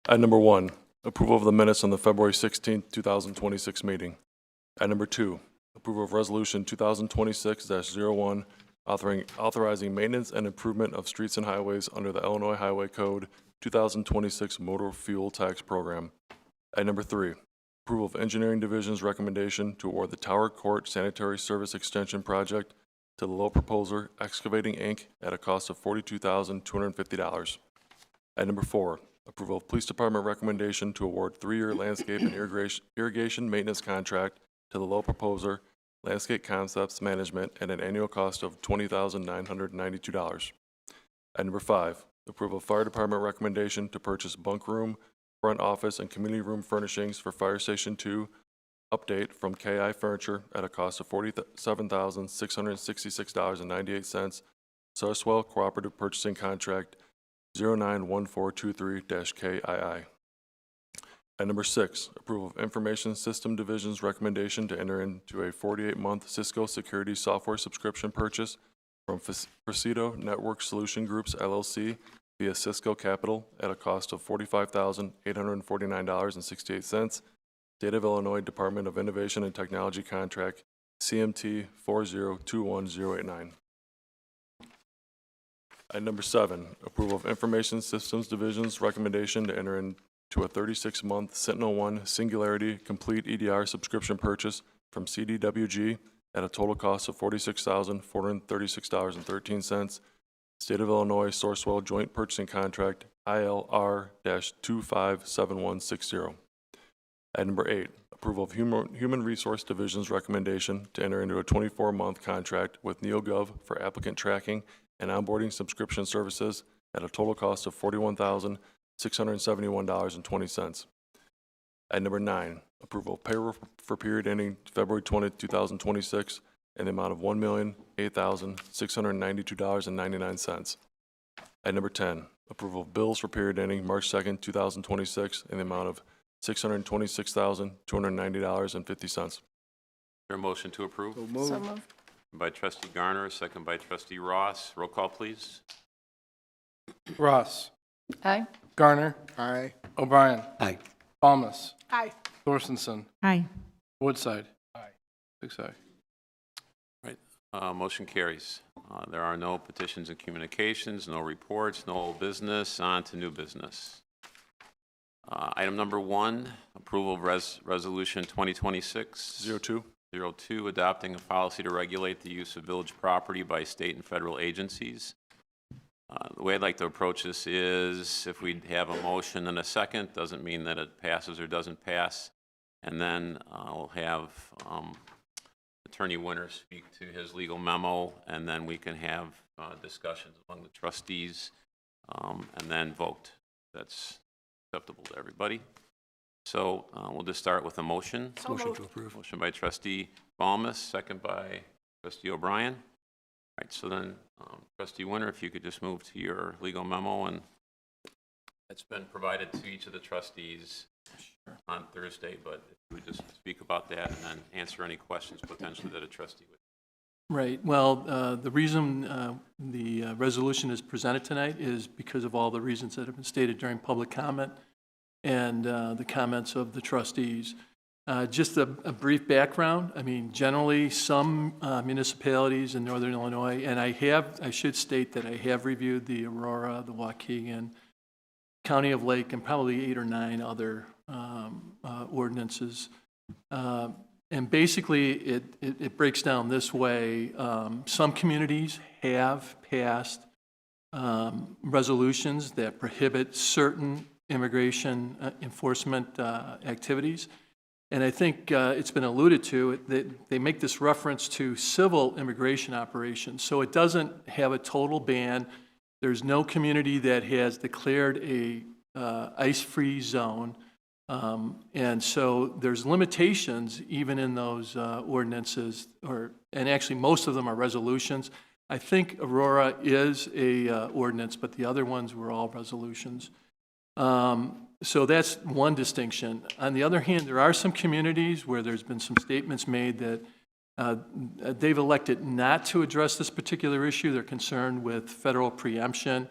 S14: Item number 1, approval of the minutes on the February 16, 2026 meeting. Item number 2, approval of resolution 2026-01, authorizing maintenance and improvement of streets and highways under the Illinois Highway Code 2026 Motor Fuel Tax Program. Item number 3, approval of Engineering Division's recommendation to award the Tower Court Sanitary Service Extension Project to the low proposer, Excavating, Inc., at a cost of $42,250. Item number 4, approval of Police Department recommendation to award 3-year landscape and irrigation maintenance contract to the low proposer, Landscape Concepts Management, at an annual cost of $20,992. Item number 5, approval of Fire Department recommendation to purchase bunk room, front office, and community room furnishings for Fire Station 2, update from KI Furniture at a cost of $47,666.98. Sarswell Cooperative Purchasing Contract 091423-KII. And number 6, approval of Information System Division's recommendation to enter into a 48-month Cisco Security Software subscription purchase from Presido Network Solution Groups, LLC, via Cisco Capital at a cost of $45,849.68. State of Illinois Department of Innovation and Technology Contract CMT 4021089. Item number 7, approval of Information Systems Division's recommendation to enter into a 36-month Sentinel-1 Singularity Complete EDR subscription purchase from CDWG at a total cost of $46,436.13. State of Illinois Sourcewell Joint Purchasing Contract, ILR-257160. Item number 8, approval of Human Resource Division's recommendation to enter into a 24-month contract with NeoGov for applicant tracking and onboarding subscription services at a total cost of $41,671.20. Item number 9, approval of payroll for period ending February 20, 2026 in the amount of $1,008,692.99. Item number 10, approval of bills for period ending March 2nd, 2026 in the amount of $626,290.50.
S1: Is there a motion to approve?
S2: So moved.
S1: By trustee Garner, second by trustee Ross. Roll call, please.
S2: Ross.
S11: Aye.
S2: Garner.
S13: Aye.
S2: O'Brien.
S13: Aye.
S2: Thomas.
S13: Aye.
S2: Thorstenson.
S11: Aye.
S2: Woodside. Aye. 6 aye.
S1: Motion carries. There are no petitions and communications, no reports, no old business. On to new business. Item number 1, approval of resolution 2026-02, adopting a policy to regulate the use of village property by state and federal agencies. The way I'd like to approach this is if we have a motion and a second, doesn't mean that it passes or doesn't pass. And then we'll have Attorney Winter speak to his legal memo, and then we can have discussions among the trustees and then vote. That's acceptable to everybody. So we'll just start with a motion.
S13: Motion to approve.
S1: Motion by trustee Balmas, second by trustee O'Brien. All right, so then trustee Winter, if you could just move to your legal memo, and it's been provided to each of the trustees on Thursday, but if you would just speak about that and then answer any questions potentially that a trustee would.
S15: Right. Well, the reason the resolution is presented tonight is because of all the reasons that have been stated during public comment and the comments of the trustees. Just a brief background. I mean, generally, some municipalities in Northern Illinois, and I should state that I have reviewed the Aurora, the Waukegan, County of Lake, and probably 8 or 9 other ordinances. And basically, it breaks down this way. Some communities have passed resolutions that prohibit certain immigration enforcement activities. And I think it's been alluded to, they make this reference to civil immigration operations. So it doesn't have a total ban. There's no community that has declared a ice-free zone. And so there's limitations even in those ordinances, and actually most of them are resolutions. I think Aurora is a ordinance, but the other ones were all resolutions. So that's one distinction. On the other hand, there are some communities where there's been some statements made that they've elected not to address this particular issue. They're concerned with federal preemption.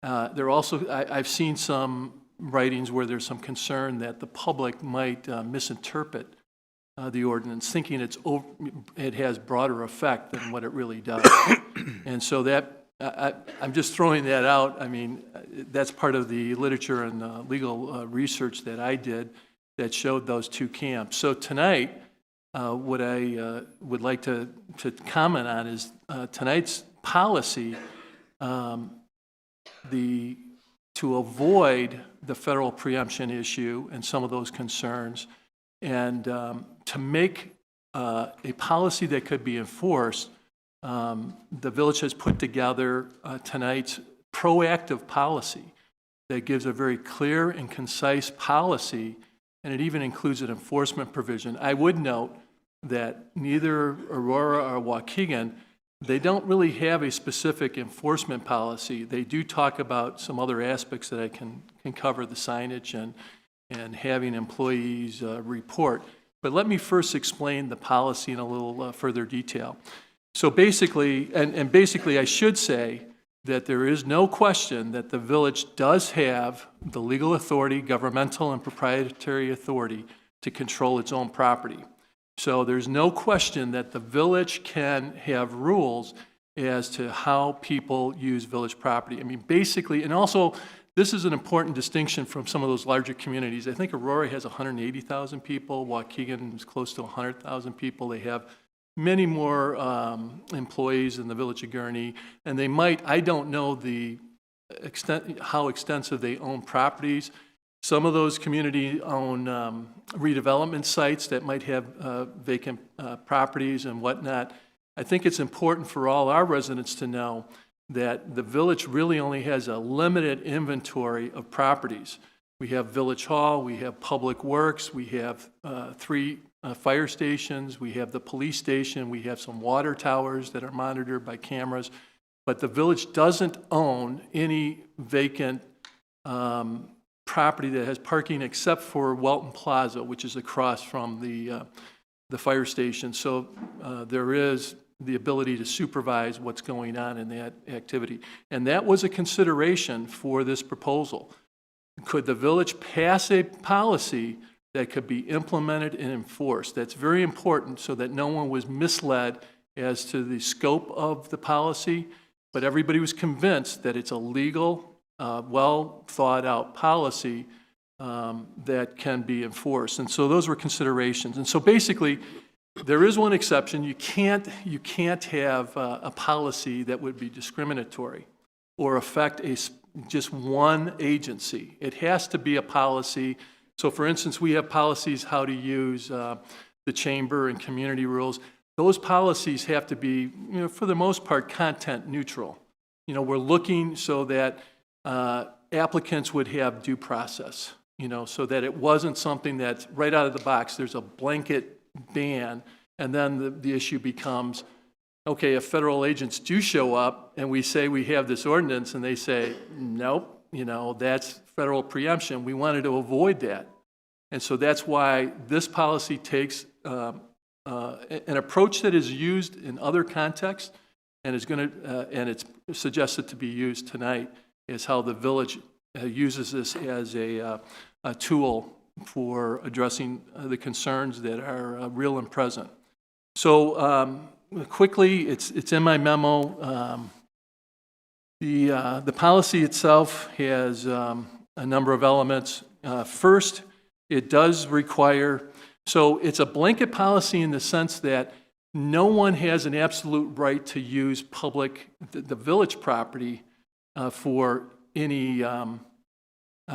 S15: They're also, I've seen some writings where there's some concern that the public might misinterpret the ordinance, thinking it has broader effect than what it really does. And so that, I'm just throwing that out. I mean, that's part of the literature and legal research that I did that showed those two camps. So tonight, what I would like to comment on is tonight's policy, to avoid the federal preemption issue and some of those concerns, and to make a policy that could be enforced. The village has put together tonight's proactive policy that gives a very clear and concise policy, and it even includes an enforcement provision. I would note that neither Aurora or Waukegan, they don't really have a specific enforcement policy. They do talk about some other aspects that I can cover, the signage and having employees report. But let me first explain the policy in a little further detail. So basically, and basically I should say that there is no question that the village does have the legal authority, governmental and proprietary authority to control its own property. So there's no question that the village can have rules as to how people use village property. I mean, basically, and also this is an important distinction from some of those larger communities. I think Aurora has 180,000 people, Waukegan is close to 100,000 people. They have many more employees in the Village of Gurnee, and they might, I don't know the extent, how extensive they own properties. Some of those community own redevelopment sites that might have vacant properties and whatnot. I think it's important for all our residents to know that the village really only has a limited inventory of properties. We have Village Hall, we have Public Works, we have 3 fire stations, we have the police station, we have some water towers that are monitored by cameras, but the village doesn't own any vacant property that has parking except for Welton Plaza, which is across from the fire station. So there is the ability to supervise what's going on in that activity. And that was a consideration for this proposal. Could the village pass a policy that could be implemented and enforced? That's very important so that no one was misled as to the scope of the policy, but everybody was convinced that it's a legal, well thought out policy that can be enforced. And so those were considerations. And so basically, there is one exception. You can't have a policy that would be discriminatory or affect just one agency. It has to be a policy. So for instance, we have policies how to use the chamber and community rules. Those policies have to be, for the most part, content neutral. We're looking so that applicants would have due process, so that it wasn't something that's right out of the box. There's a blanket ban, and then the issue becomes, okay, if federal agents do show up and we say we have this ordinance and they say, nope, that's federal preemption, we wanted to avoid that. And so that's why this policy takes an approach that is used in other contexts and is going to, and it's suggested to be used tonight, is how the village uses this as a tool for addressing the concerns that are real and present. So quickly, it's in my memo. The policy itself has a number of elements. First, it does require, so it's a blanket policy in the sense that no one has an absolute right to use the village property for any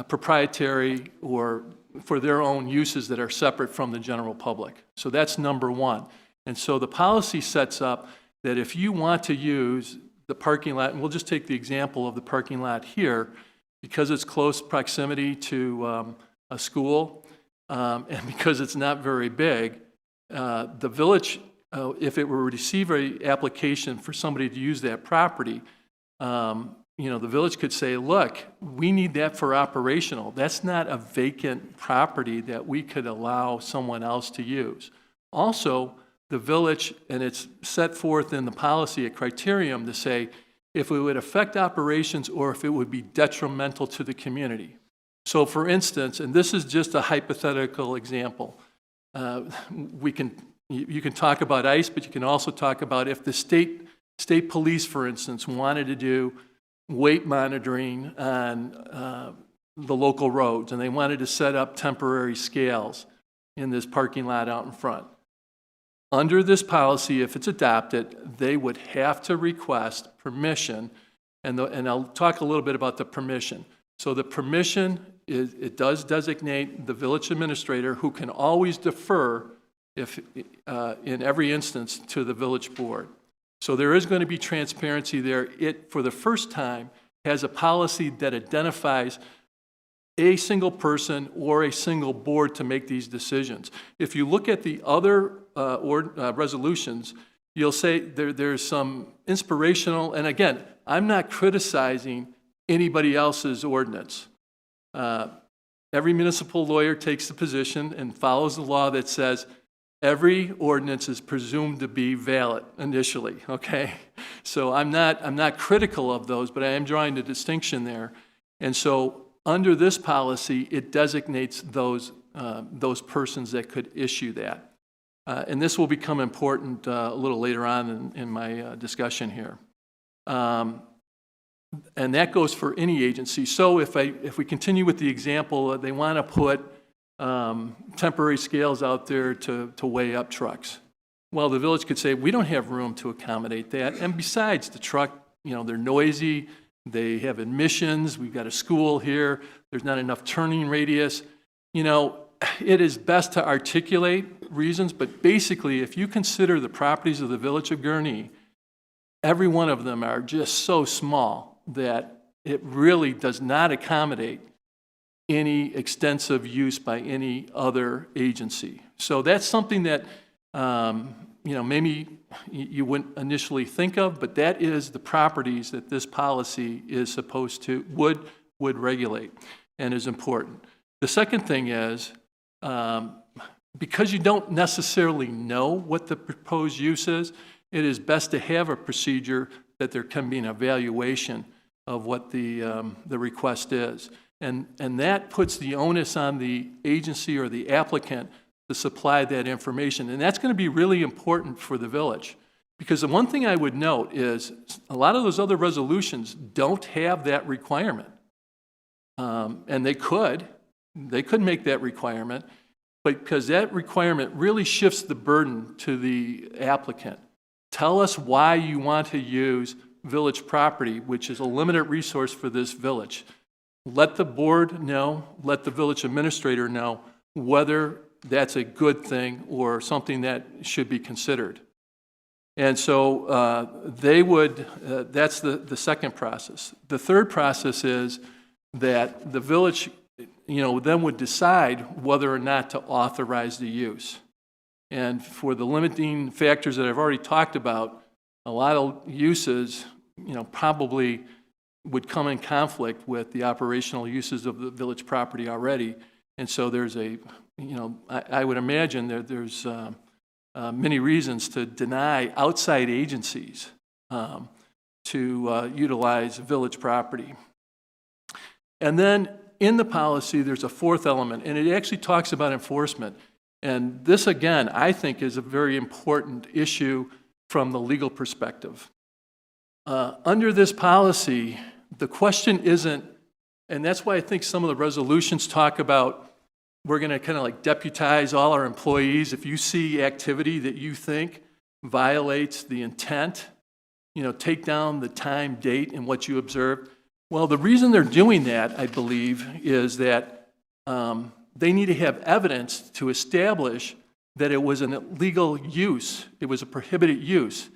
S15: proprietary or for their own uses that are separate from the general public. So that's number one. And so the policy sets up that if you want to use the parking lot, and we'll just take the example of the parking lot here, because it's close proximity to a school, and because it's not very big, the village, if it were to receive an application for somebody to use that property, the village could say, look, we need that for operational. That's not a vacant property that we could allow someone else to use. Also, the village, and it's set forth in the policy, a criterion to say if it would affect operations or if it would be detrimental to the community. So for instance, and this is just a hypothetical example, you can talk about ICE, but you can also talk about if the state police, for instance, wanted to do weight monitoring on the local roads, and they wanted to set up temporary scales in this parking lot out in front. Under this policy, if it's adopted, they would have to request permission, and I'll talk a little bit about the permission. So the permission, it does designate the village administrator, who can always defer if in every instance to the village board. So there is going to be transparency there. It, for the first time, has a policy that identifies a single person or a single board to make these decisions. If you look at the other resolutions, you'll say there's some inspirational, and again, I'm not criticizing anybody else's ordinance. Every municipal lawyer takes the position and follows the law that says every ordinance is presumed to be valid initially, okay? So I'm not critical of those, but I am drawing a distinction there. And so under this policy, it designates those persons that could issue that. And this will become important a little later on in my discussion here. And that goes for any agency. So if we continue with the example, they want to put temporary scales out there to weigh up trucks. Well, the village could say, we don't have room to accommodate that. And besides, the truck, they're noisy, they have admissions, we've got a school here, there's not enough turning radius. It is best to articulate reasons, but basically, if you consider the properties of the village of Gurnee, every one of them are just so small that it really does not accommodate any extensive use by any other agency. So that's something that, maybe you wouldn't initially think of, but that is the properties that this policy is supposed to, would regulate and is important. The second thing is, because you don't necessarily know what the proposed use is, it is best to have a procedure that there can be an evaluation of what the request is. And that puts the onus on the agency or the applicant to supply that information. And that's going to be really important for the village. Because the one thing I would note is a lot of those other resolutions don't have that requirement. And they could make that requirement, but because that requirement really shifts the burden to the applicant. Tell us why you want to use village property, which is a limited resource for this village. Let the board know, let the village administrator know whether that's a good thing or something that should be considered. And so that's the second process. The third process is that the village, then would decide whether or not to authorize the use. And for the limiting factors that I've already talked about, a lot of uses, probably would come in conflict with the operational uses of the village property already. And so there's I would imagine that there's many reasons to deny outside agencies to utilize village property. And then in the policy, there's a fourth element, and it actually talks about enforcement. And this, again, I think is a very important issue from the legal perspective. Under this policy, the question isn't, and that's why I think some of the resolutions talk about we're going to kind of like deputize all our employees. If you see activity that you think violates the intent, take down the time, date, and what you observed. Well, the reason they're doing that, I believe, is that they need to have evidence to establish that it was an illegal use, it was a prohibited use,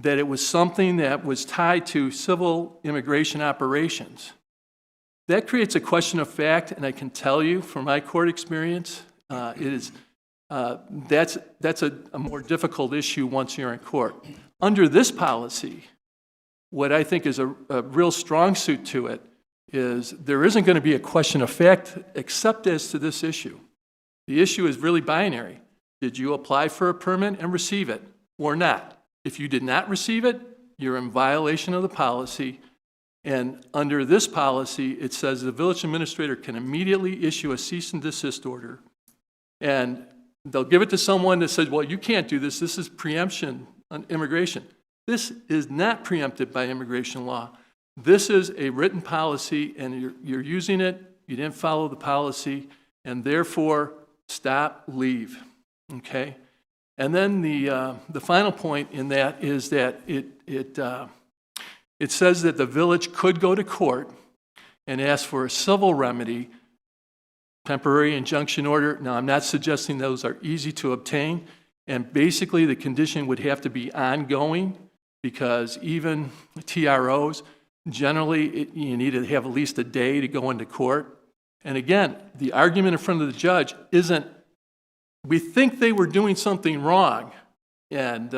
S15: that it was something that was tied to civil immigration operations. That creates a question of fact, and I can tell you from my court experience, that's a more difficult issue once you're in court. Under this policy, what I think is a real strong suit to it is there isn't going to be a question of fact except as to this issue. The issue is really binary. Did you apply for a permit and receive it or not? If you did not receive it, you're in violation of the policy. And under this policy, it says the village administrator can immediately issue a cease and desist order. And they'll give it to someone that says, well, you can't do this. This is preemption on immigration. This is not preempted by immigration law. This is a written policy, and you're using it. You didn't follow the policy, and therefore, stop, leave. Okay? And then the final point in that is that it says that the village could go to court and ask for a civil remedy, temporary injunction order. Now, I'm not suggesting those are easy to obtain, and basically the condition would have to be ongoing because even TROs, generally you need to have at least a day to go into court. And again, the argument in front of the judge isn't, we think they were doing something wrong. And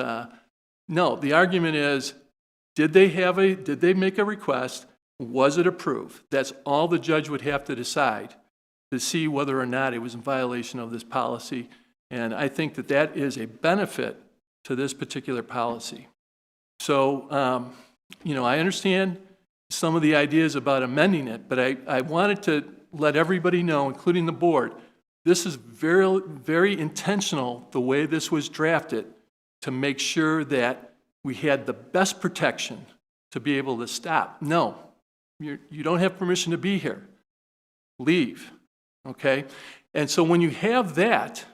S15: no, the argument is, did they make a request? Was it approved? That's all the judge would have to decide to see whether or not it was in violation of this policy. And I think that that is a benefit to this particular policy. So, I understand some of the ideas about amending it, but I wanted to let everybody know, including the board, this is very, very intentional the way this was drafted to make sure that we had the best protection to be able to stop. No, you don't have permission to be here. Leave, okay? And so when you have that,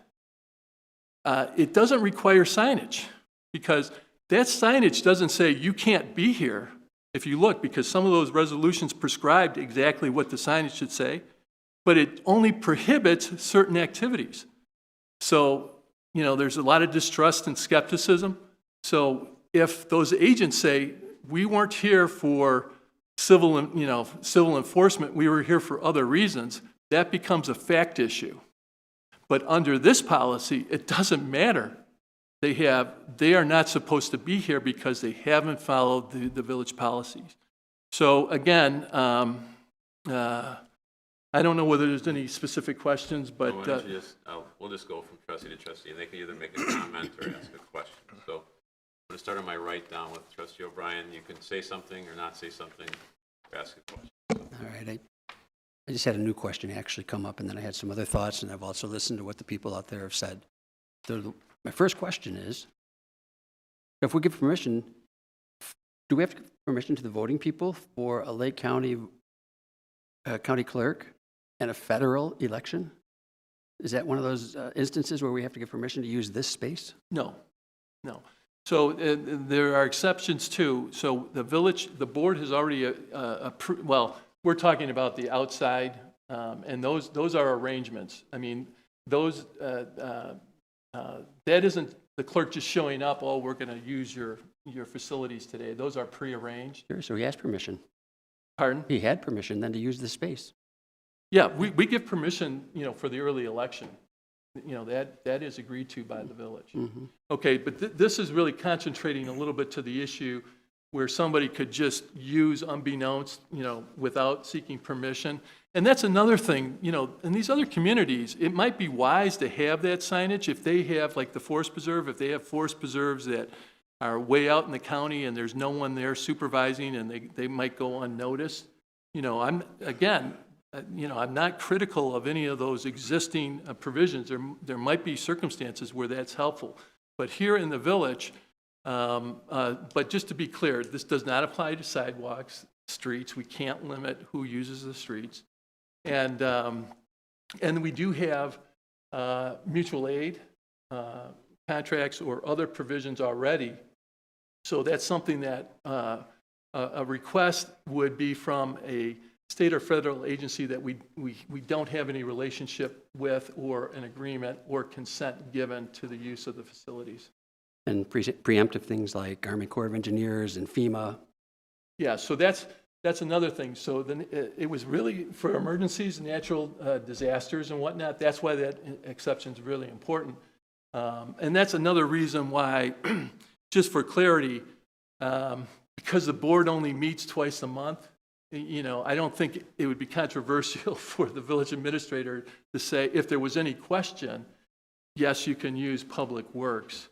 S15: it doesn't require signage, because that signage doesn't say you can't be here. If you look, because some of those resolutions prescribed exactly what the signage should say, but it only prohibits certain activities. So, you know, there's a lot of distrust and skepticism. So if those agents say, we weren't here for civil enforcement, we were here for other reasons, that becomes a fact issue. But under this policy, it doesn't matter. They are not supposed to be here because they haven't followed the village policies. So again, I don't know whether there's any specific questions, but
S1: Why don't you we'll just go from trustee to trustee, and they can either make a comment or ask a question. So I'm going to start on my right down with Trustee O'Brien. You can say something or not say something or ask a question.
S13: All right. I just had a new question actually come up, and then I had some other thoughts, and I've also listened to what the people out there have said. My first question is, if we give permission, do we have to give permission to the voting people for a Lake County county clerk and a federal election? Is that one of those instances where we have to give permission to use this space?
S15: No. So there are exceptions too. So the board has already approved, well, we're talking about the outside, and those are arrangements. I mean, those, that isn't the clerk just showing up, oh, we're going to use your facilities today. Those are prearranged.
S13: Sure, so he has permission.
S15: Pardon?
S13: He had permission then to use the space.
S15: Yeah, we give permission, for the early election. That is agreed to by the village.
S13: Mm-hmm.
S15: Okay, but this is really concentrating a little bit to the issue where somebody could just use unbeknownst, without seeking permission. And that's another thing, in these other communities, it might be wise to have that signage if they have, like the forest preserve, if they have forest preserves that are way out in the county and there's no one there supervising and they might go unnoticed. I'm not critical of any of those existing provisions. There might be circumstances where that's helpful. But here in the village, but just to be clear, this does not apply to sidewalks, streets. We can't limit who uses the streets. And we do have mutual aid contracts or other provisions already. So that's something that a request would be from a state or federal agency that we don't have any relationship with or an agreement or consent given to the use of the facilities.
S13: And preemptive things like Army Corps of Engineers and FEMA.
S15: Yeah, so that's another thing. So then it was really for emergencies, natural disasters and whatnot. That's why that exception is really important. And that's another reason why, just for clarity, because the board only meets twice a month, I don't think it would be controversial for the village administrator to say, if there was any question, yes, you can use Public Works,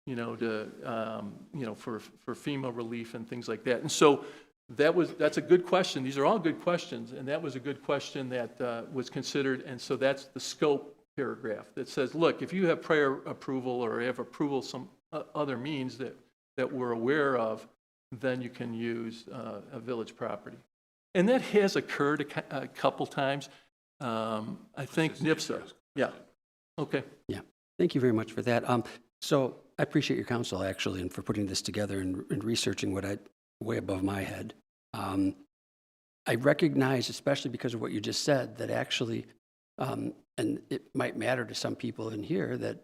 S15: for FEMA relief and things like that. And so that's a good question. These are all good questions, and that was a good question that was considered. And so that's the scope paragraph that says, look, if you have prior approval or have approval some other means that we're aware of, then you can use a village property. And that has occurred a couple times. I think NIPSA. Yeah. Okay.
S13: Yeah. Thank you very much for that. So I appreciate your counsel, actually, and for putting this together and researching what way above my head. I recognize, especially because of what you just said, that actually, and it might matter to some people in here, that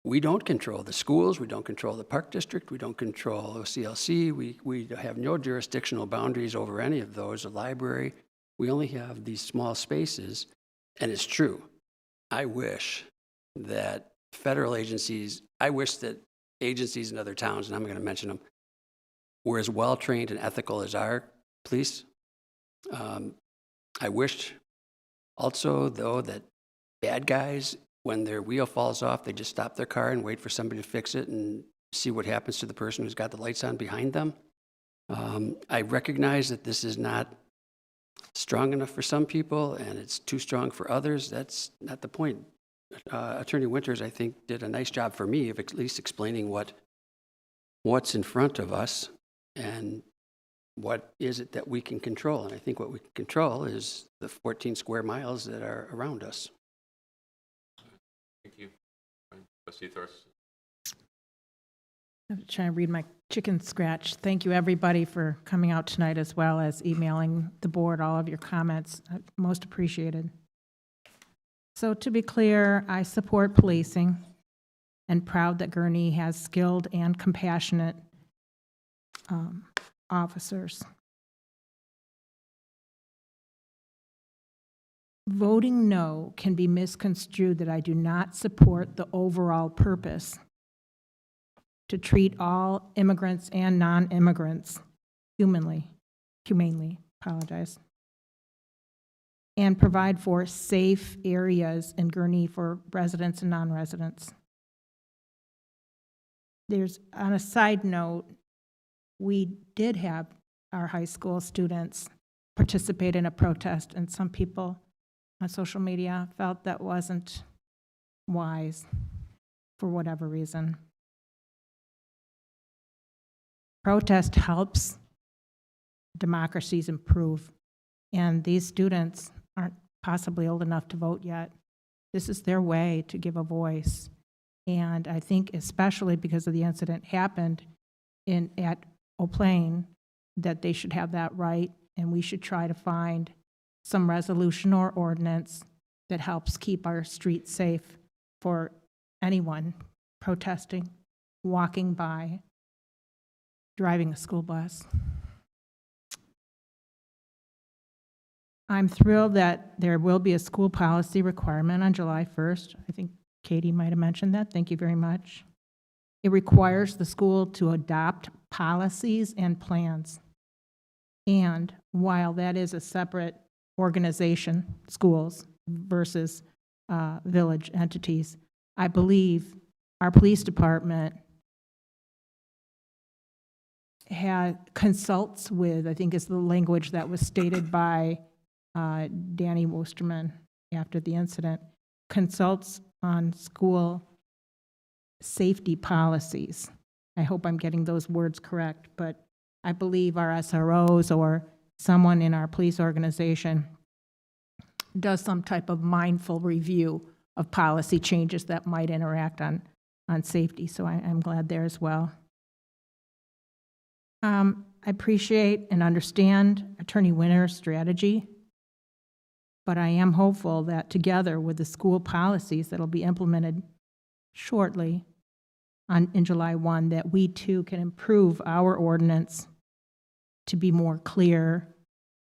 S13: we don't control the schools, we don't control the park district, we don't control OCLC, we have no jurisdictional boundaries over any of those, a library. We only have these small spaces, and it's true. I wish that federal agencies, I wish that agencies in other towns, and I'm going to mention them, were as well-trained and ethical as our police. I wish also, though, that bad guys, when their wheel falls off, they just stop their car and wait for somebody to fix it and see what happens to the person who's got the lights on behind them. I recognize that this is not strong enough for some people and it's too strong for others. That's not the point. Attorney Winters, I think, did a nice job for me of at least explaining what's in front of us and what is it that we can control. And I think what we can control is the 14 square miles that are around us.
S1: Thank you. Trustee Thorson.
S16: I'm trying to read my chicken scratch. Thank you, everybody, for coming out tonight, as well as emailing the board all of your comments. Most appreciated. So to be clear, I support policing and proud that Gurnee has skilled and compassionate officers. Voting no can be misconstrued that I do not support the overall purpose to treat all immigrants and non-immigrants humanely, and provide for safe areas in Gurnee for residents and non-residents. On a side note, we did have our high school students participate in a protest, and some people on social media felt that wasn't wise for whatever reason. Protest helps democracies improve, and these students aren't possibly old enough to vote yet. This is their way to give a voice, and I think especially because of the incident happened at Eau Plaine, that they should have that right, and we should try to find some resolution or ordinance that helps keep our streets safe for anyone protesting, walking by, driving a school bus. I'm thrilled that there will be a school policy requirement on July 1st. I think Katie might have mentioned that. Thank you very much. It requires the school to adopt policies and plans. And while that is a separate organization, schools versus village entities, I believe our police department consults with, I think is the language that was stated by Danny Wosterman after the incident, consults on school safety policies. I hope I'm getting those words correct, but I believe our SROs or someone in our police organization does some type of mindful review of policy changes that might interact on safety, so I'm glad there as well. I appreciate and understand Attorney Winter's strategy, but I am hopeful that together with the school policies that will be implemented shortly in July 1, that we too can improve our ordinance to be more clear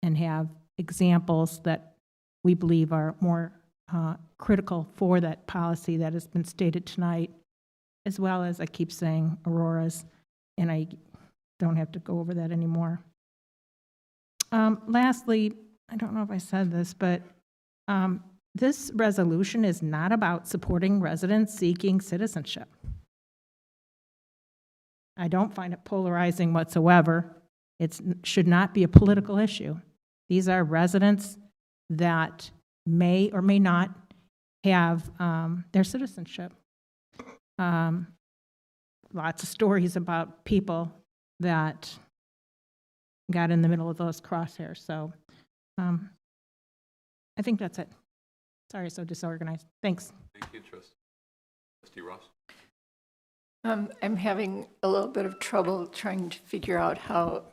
S16: and have examples that we believe are more critical for that policy that has been stated tonight, as well as, I keep saying, Aurora's, and I don't have to go over that anymore. Lastly, I don't know if I said this, but this resolution is not about supporting residents seeking citizenship. I don't find it polarizing whatsoever. It should not be a political issue. These are residents that may or may not have their citizenship. Lots of stories about people that got in the middle of those crosshairs. So I think that's it. Sorry, so disorganized. Thanks.
S1: Thank you, Trustee Ross.
S17: I'm having a little bit of trouble trying to figure out how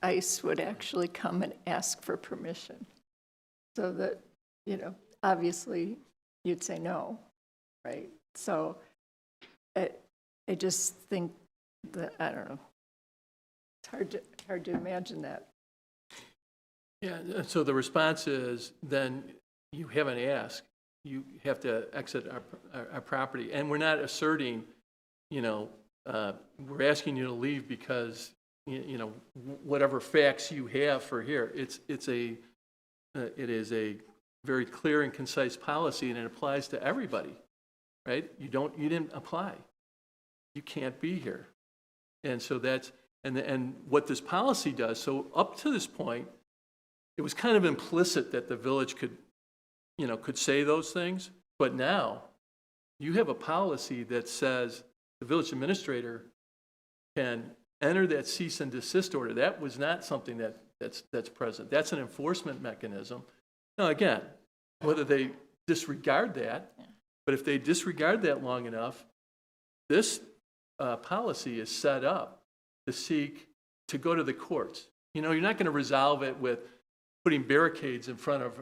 S17: ICE would actually come and ask for permission. So that, obviously you'd say no, right? So I just think that, I don't know, it's hard to imagine that.
S15: Yeah, so the response is, then you haven't asked. You have to exit our property. And we're not asserting, we're asking you to leave because, whatever facts you have for here. It is a very clear and concise policy, and it applies to everybody, right? You didn't apply. You can't be here. And so that's, and what this policy does, so up to this point, it was kind of implicit that the village could say those things, but now you have a policy that says the village administrator can enter that cease and desist order. That was not something that's present. That's an enforcement mechanism. Now, again, whether they disregard that, but if they disregard that long enough, This policy is set up to go to the courts. You know, you're not going to resolve it with putting barricades in front of,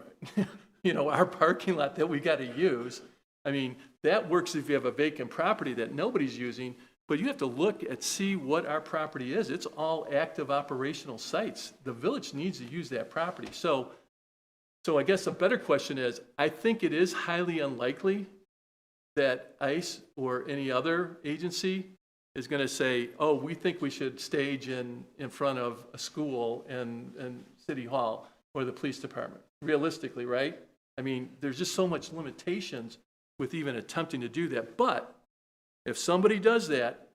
S15: our parking lot that we got to use. I mean, that works if you have a vacant property that nobody's using, but you have to look at, see what our property is. It's all active operational sites. The village needs to use that property. So I guess a better question is, I think it is highly unlikely that ICE or any other agency is going to say, oh, we think we should stage in front of a school and City Hall or the police department. Realistically, right? I mean, there's just so much limitations with even attempting to do that. But if somebody does that,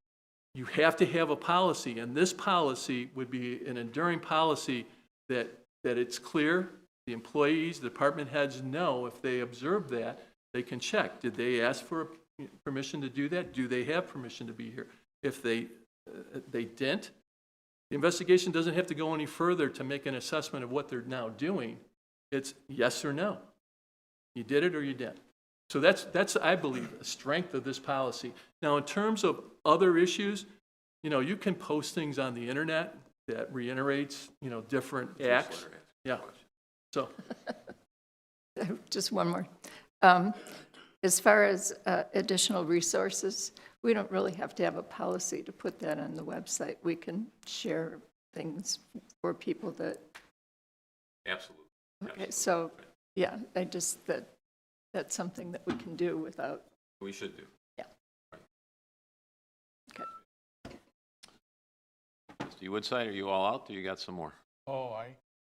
S15: you have to have a policy, and this policy would be an enduring policy that it's clear. The employees, the department heads know if they observe that, they can check. Did they ask for permission to do that? Do they have permission to be here? If they didn't, the investigation doesn't have to go any further to make an assessment of what they're now doing. It's yes or no. You did it or you didn't. So that's I believe, a strength of this policy. Now, in terms of other issues, you can post things on the internet that reiterates, different acts. Yeah. So.
S17: Just one more. As far as additional resources, we don't really have to have a policy to put that on the website. We can share things for people that.
S1: Absolutely.
S17: Okay, so yeah, that's something that we can do without.
S1: We should do.
S17: Yeah. Okay.
S1: Mr. Woodside, are you all out, or you got some more?
S5: Oh,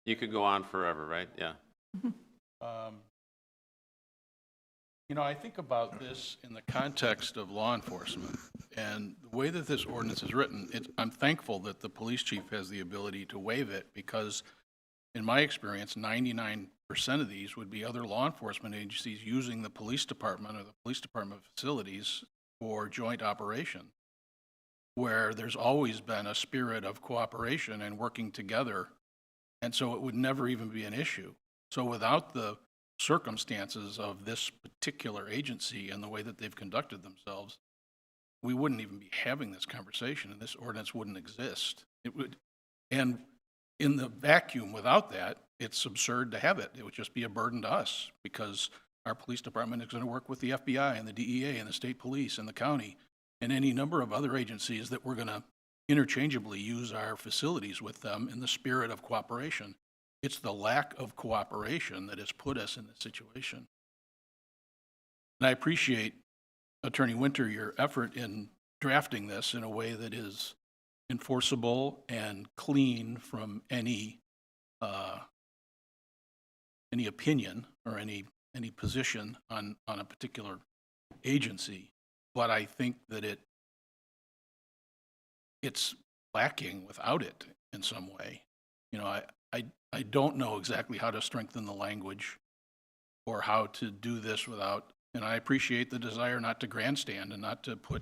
S1: You could go on forever, right? Yeah.
S5: I think about this in the context of law enforcement, and the way that this ordinance is written, I'm thankful that the police chief has the ability to waive it, because in my experience, 99% of these would be other law enforcement agencies using the police department or the police department facilities for joint operation, where there's always been a spirit of cooperation and working together, and so it would never even be an issue. So without the circumstances of this particular agency and the way that they've conducted themselves, we wouldn't even be having this conversation, and this ordinance wouldn't exist. It would, and in the vacuum without that, it's absurd to have it. It would just be a burden to us, because our police department is going to work with the FBI and the DEA and the state police and the county and any number of other agencies that we're going to interchangeably use our facilities with them in the spirit of cooperation. It's the lack of cooperation that has put us in this situation. And I appreciate, Attorney Winter, your effort in drafting this in a way that is enforceable and clean from any opinion or any position on a particular agency. But I think that it's lacking without it in some way. I don't know exactly how to strengthen the language or how to do this without, and I appreciate the desire not to grandstand and not to put,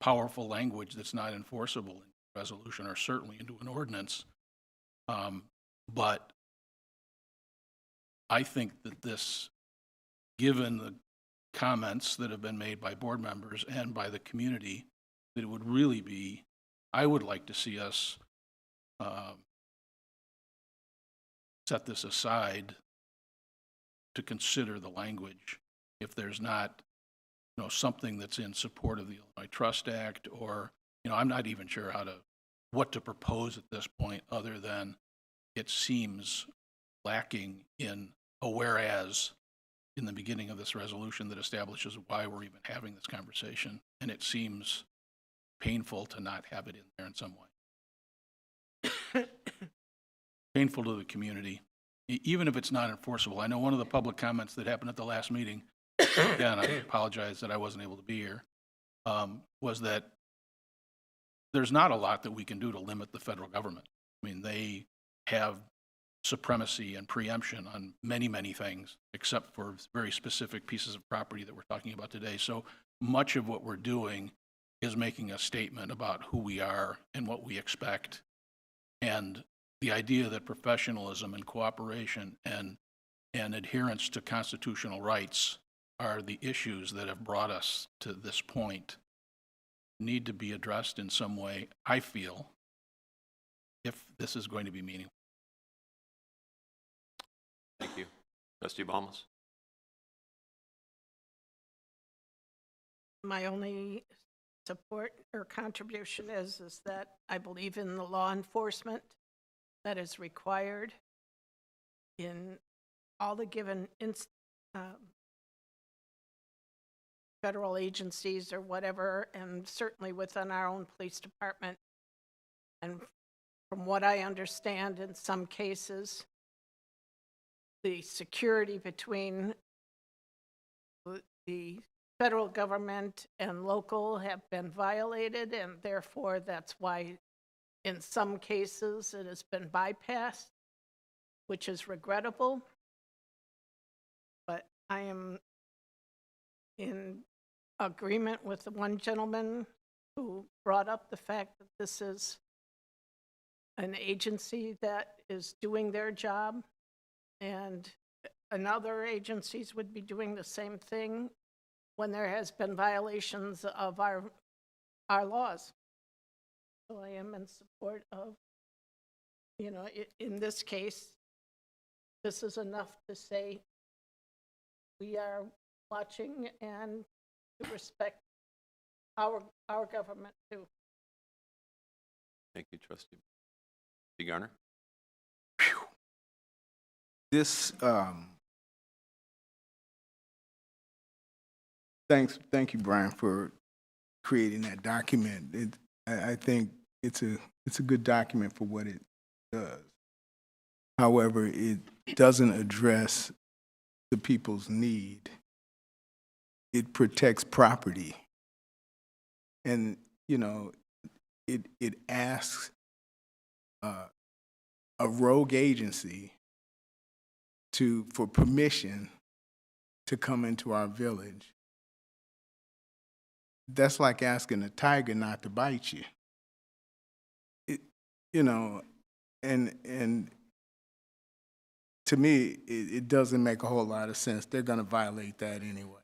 S5: powerful language that's not enforceable in resolution or certainly into an ordinance. But I think that this, given the comments that have been made by board members and by the community, that it would really be, I would like to see us set this aside to consider the language if there's not, something that's in support of the Illinois Trust Act, or, I'm not even sure what to propose at this point, other than it seems lacking in a whereas in the beginning of this resolution that establishes why we're even having this conversation, and it seems painful to not have it in there in some way. Painful to the community, even if it's not enforceable. I know one of the public comments that happened at the last meeting, again, I apologize that I wasn't able to be here, was that there's not a lot that we can do to limit the federal government. I mean, they have supremacy and preemption on many, many things, except for very specific pieces of property that we're talking about today. So much of what we're doing is making a statement about who we are and what we expect. And the idea that professionalism and cooperation and adherence to constitutional rights are the issues that have brought us to this point. need to be addressed in some way, I feel, if this is going to be meaningful.
S1: Thank you. Trustee Balmas?
S17: My only support or contribution is that I believe in the law enforcement that is required in all the given federal agencies or whatever, and certainly within our own police department. And from what I understand, in some cases, the security between the federal government and local have been violated, and therefore that's why in some cases it has been bypassed, which is regrettable. But I am in agreement with the one gentleman who brought up the fact that this is an agency that is doing their job, and another agencies would be doing the same thing when there has been violations of our laws. So I am in support of, you know, in this case, this is enough to say we are watching and to respect our government too.
S1: Thank you, Trustee. Trustee Garner?
S18: This, thank you, Brian, for creating that document. I think it's a good document for what it does. However, it doesn't address the people's need. It protects property. And, you know, it asks a rogue agency for permission to come into our village. That's like asking a tiger not to bite you. You know, and to me, it doesn't make a whole lot of sense. They're going to violate that anyway.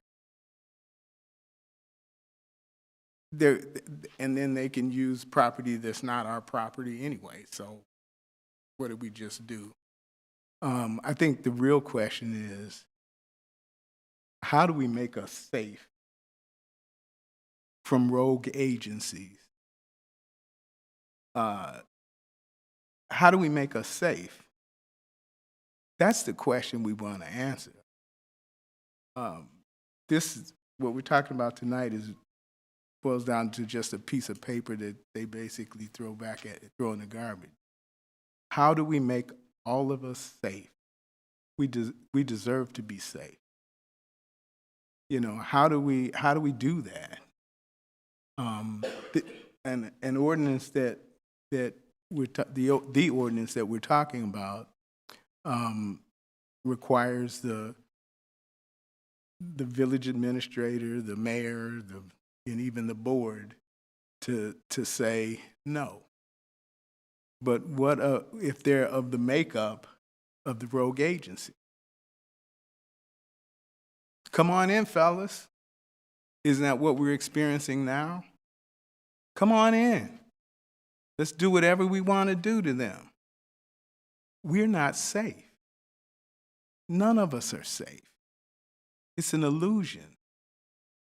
S18: And then they can use property that's not our property anyway. So what did we just do? I think the real question is, how do we make us safe from rogue agencies? How do we make us safe? That's the question we want to answer. This is what we're talking about tonight boils down to just a piece of paper that they basically throw in the garbage. How do we make all of us safe? We deserve to be safe. You know, how do we do that? An ordinance the ordinance that we're talking about requires the village administrator, the mayor, and even the board to say no. But what if they're of the makeup of the rogue agency? Come on in, fellas. Isn't that what we're experiencing now? Come on in. Let's do whatever we want to do to them. We're not safe. None of us are safe. It's an illusion.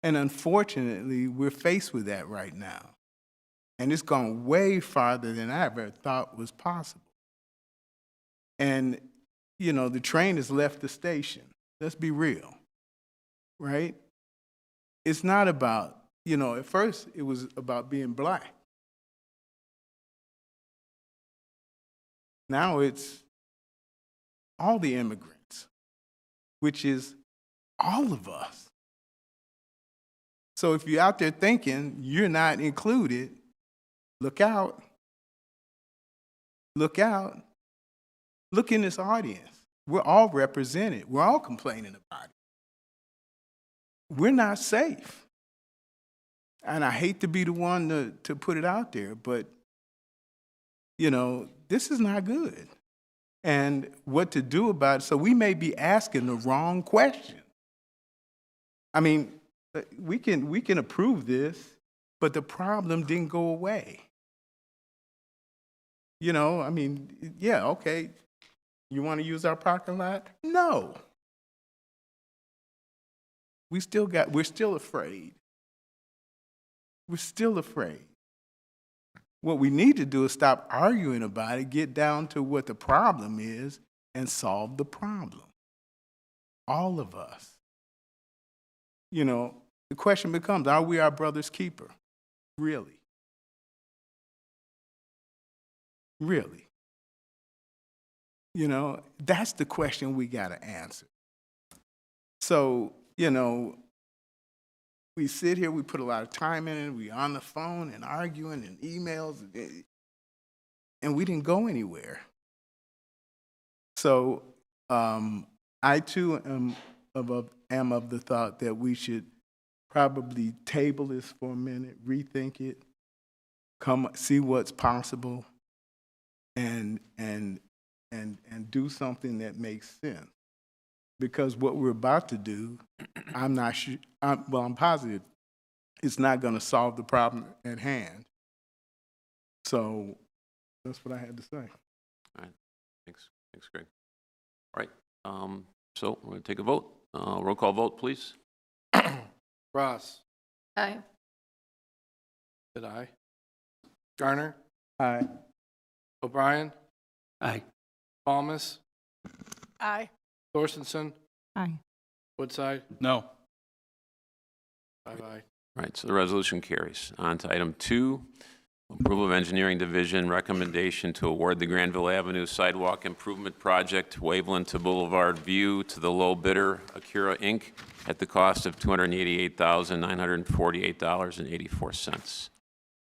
S18: And unfortunately, we're faced with that right now. And it's gone way farther than I ever thought was possible. And, you know, the train has left the station. Let's be real, right? It's not about, you know, at first it was about being black. Now it's all the immigrants, which is all of us. So if you're out there thinking you're not included, look out. Look out. Look in this audience. We're all represented. We're all complaining about it. We're not safe. And I hate to be the one to put it out there, but, you know, this is not good. And what to do about it, so we may be asking the wrong question. I mean, we can approve this but the problem didn't go away. You know, I mean, yeah, okay. You want to use our parking lot? No. We're still afraid. We're still afraid. What we need to do is stop arguing about it, get down to what the problem is, and solve the problem. All of us. You know, the question becomes, are we our brother's keeper? Really? Really? You know, that's the question we got to answer. So, you know, we sit here, we put a lot of time in it, we on the phone and arguing and emails, and we didn't go anywhere. So I too am of the thought that we should probably table this for a minute, rethink it, see what's possible, and do something that makes sense. Because what we're about to do, I'm not sure, I'm positive it's not going to solve the problem at hand. So that's what I had to say.
S1: All right. Thanks, Greg. All right. So we're going to take a vote. Roll call vote, please.
S2: Ross.
S17: Aye.
S2: Said aye. Garner.
S18: Aye.
S2: O'Brien.
S13: Aye.
S2: Thomas.
S17: Aye.
S2: Thorstenson.
S16: Aye.
S2: Woodside.
S5: No.
S2: 5 aye.
S1: All right, so the resolution carries. On to item 2, approval of engineering division recommendation to award the Granville Avenue Sidewalk Improvement Project, Waveland to Boulevard View, to the low bidder, Acura Inc., at the cost of $288,948.84.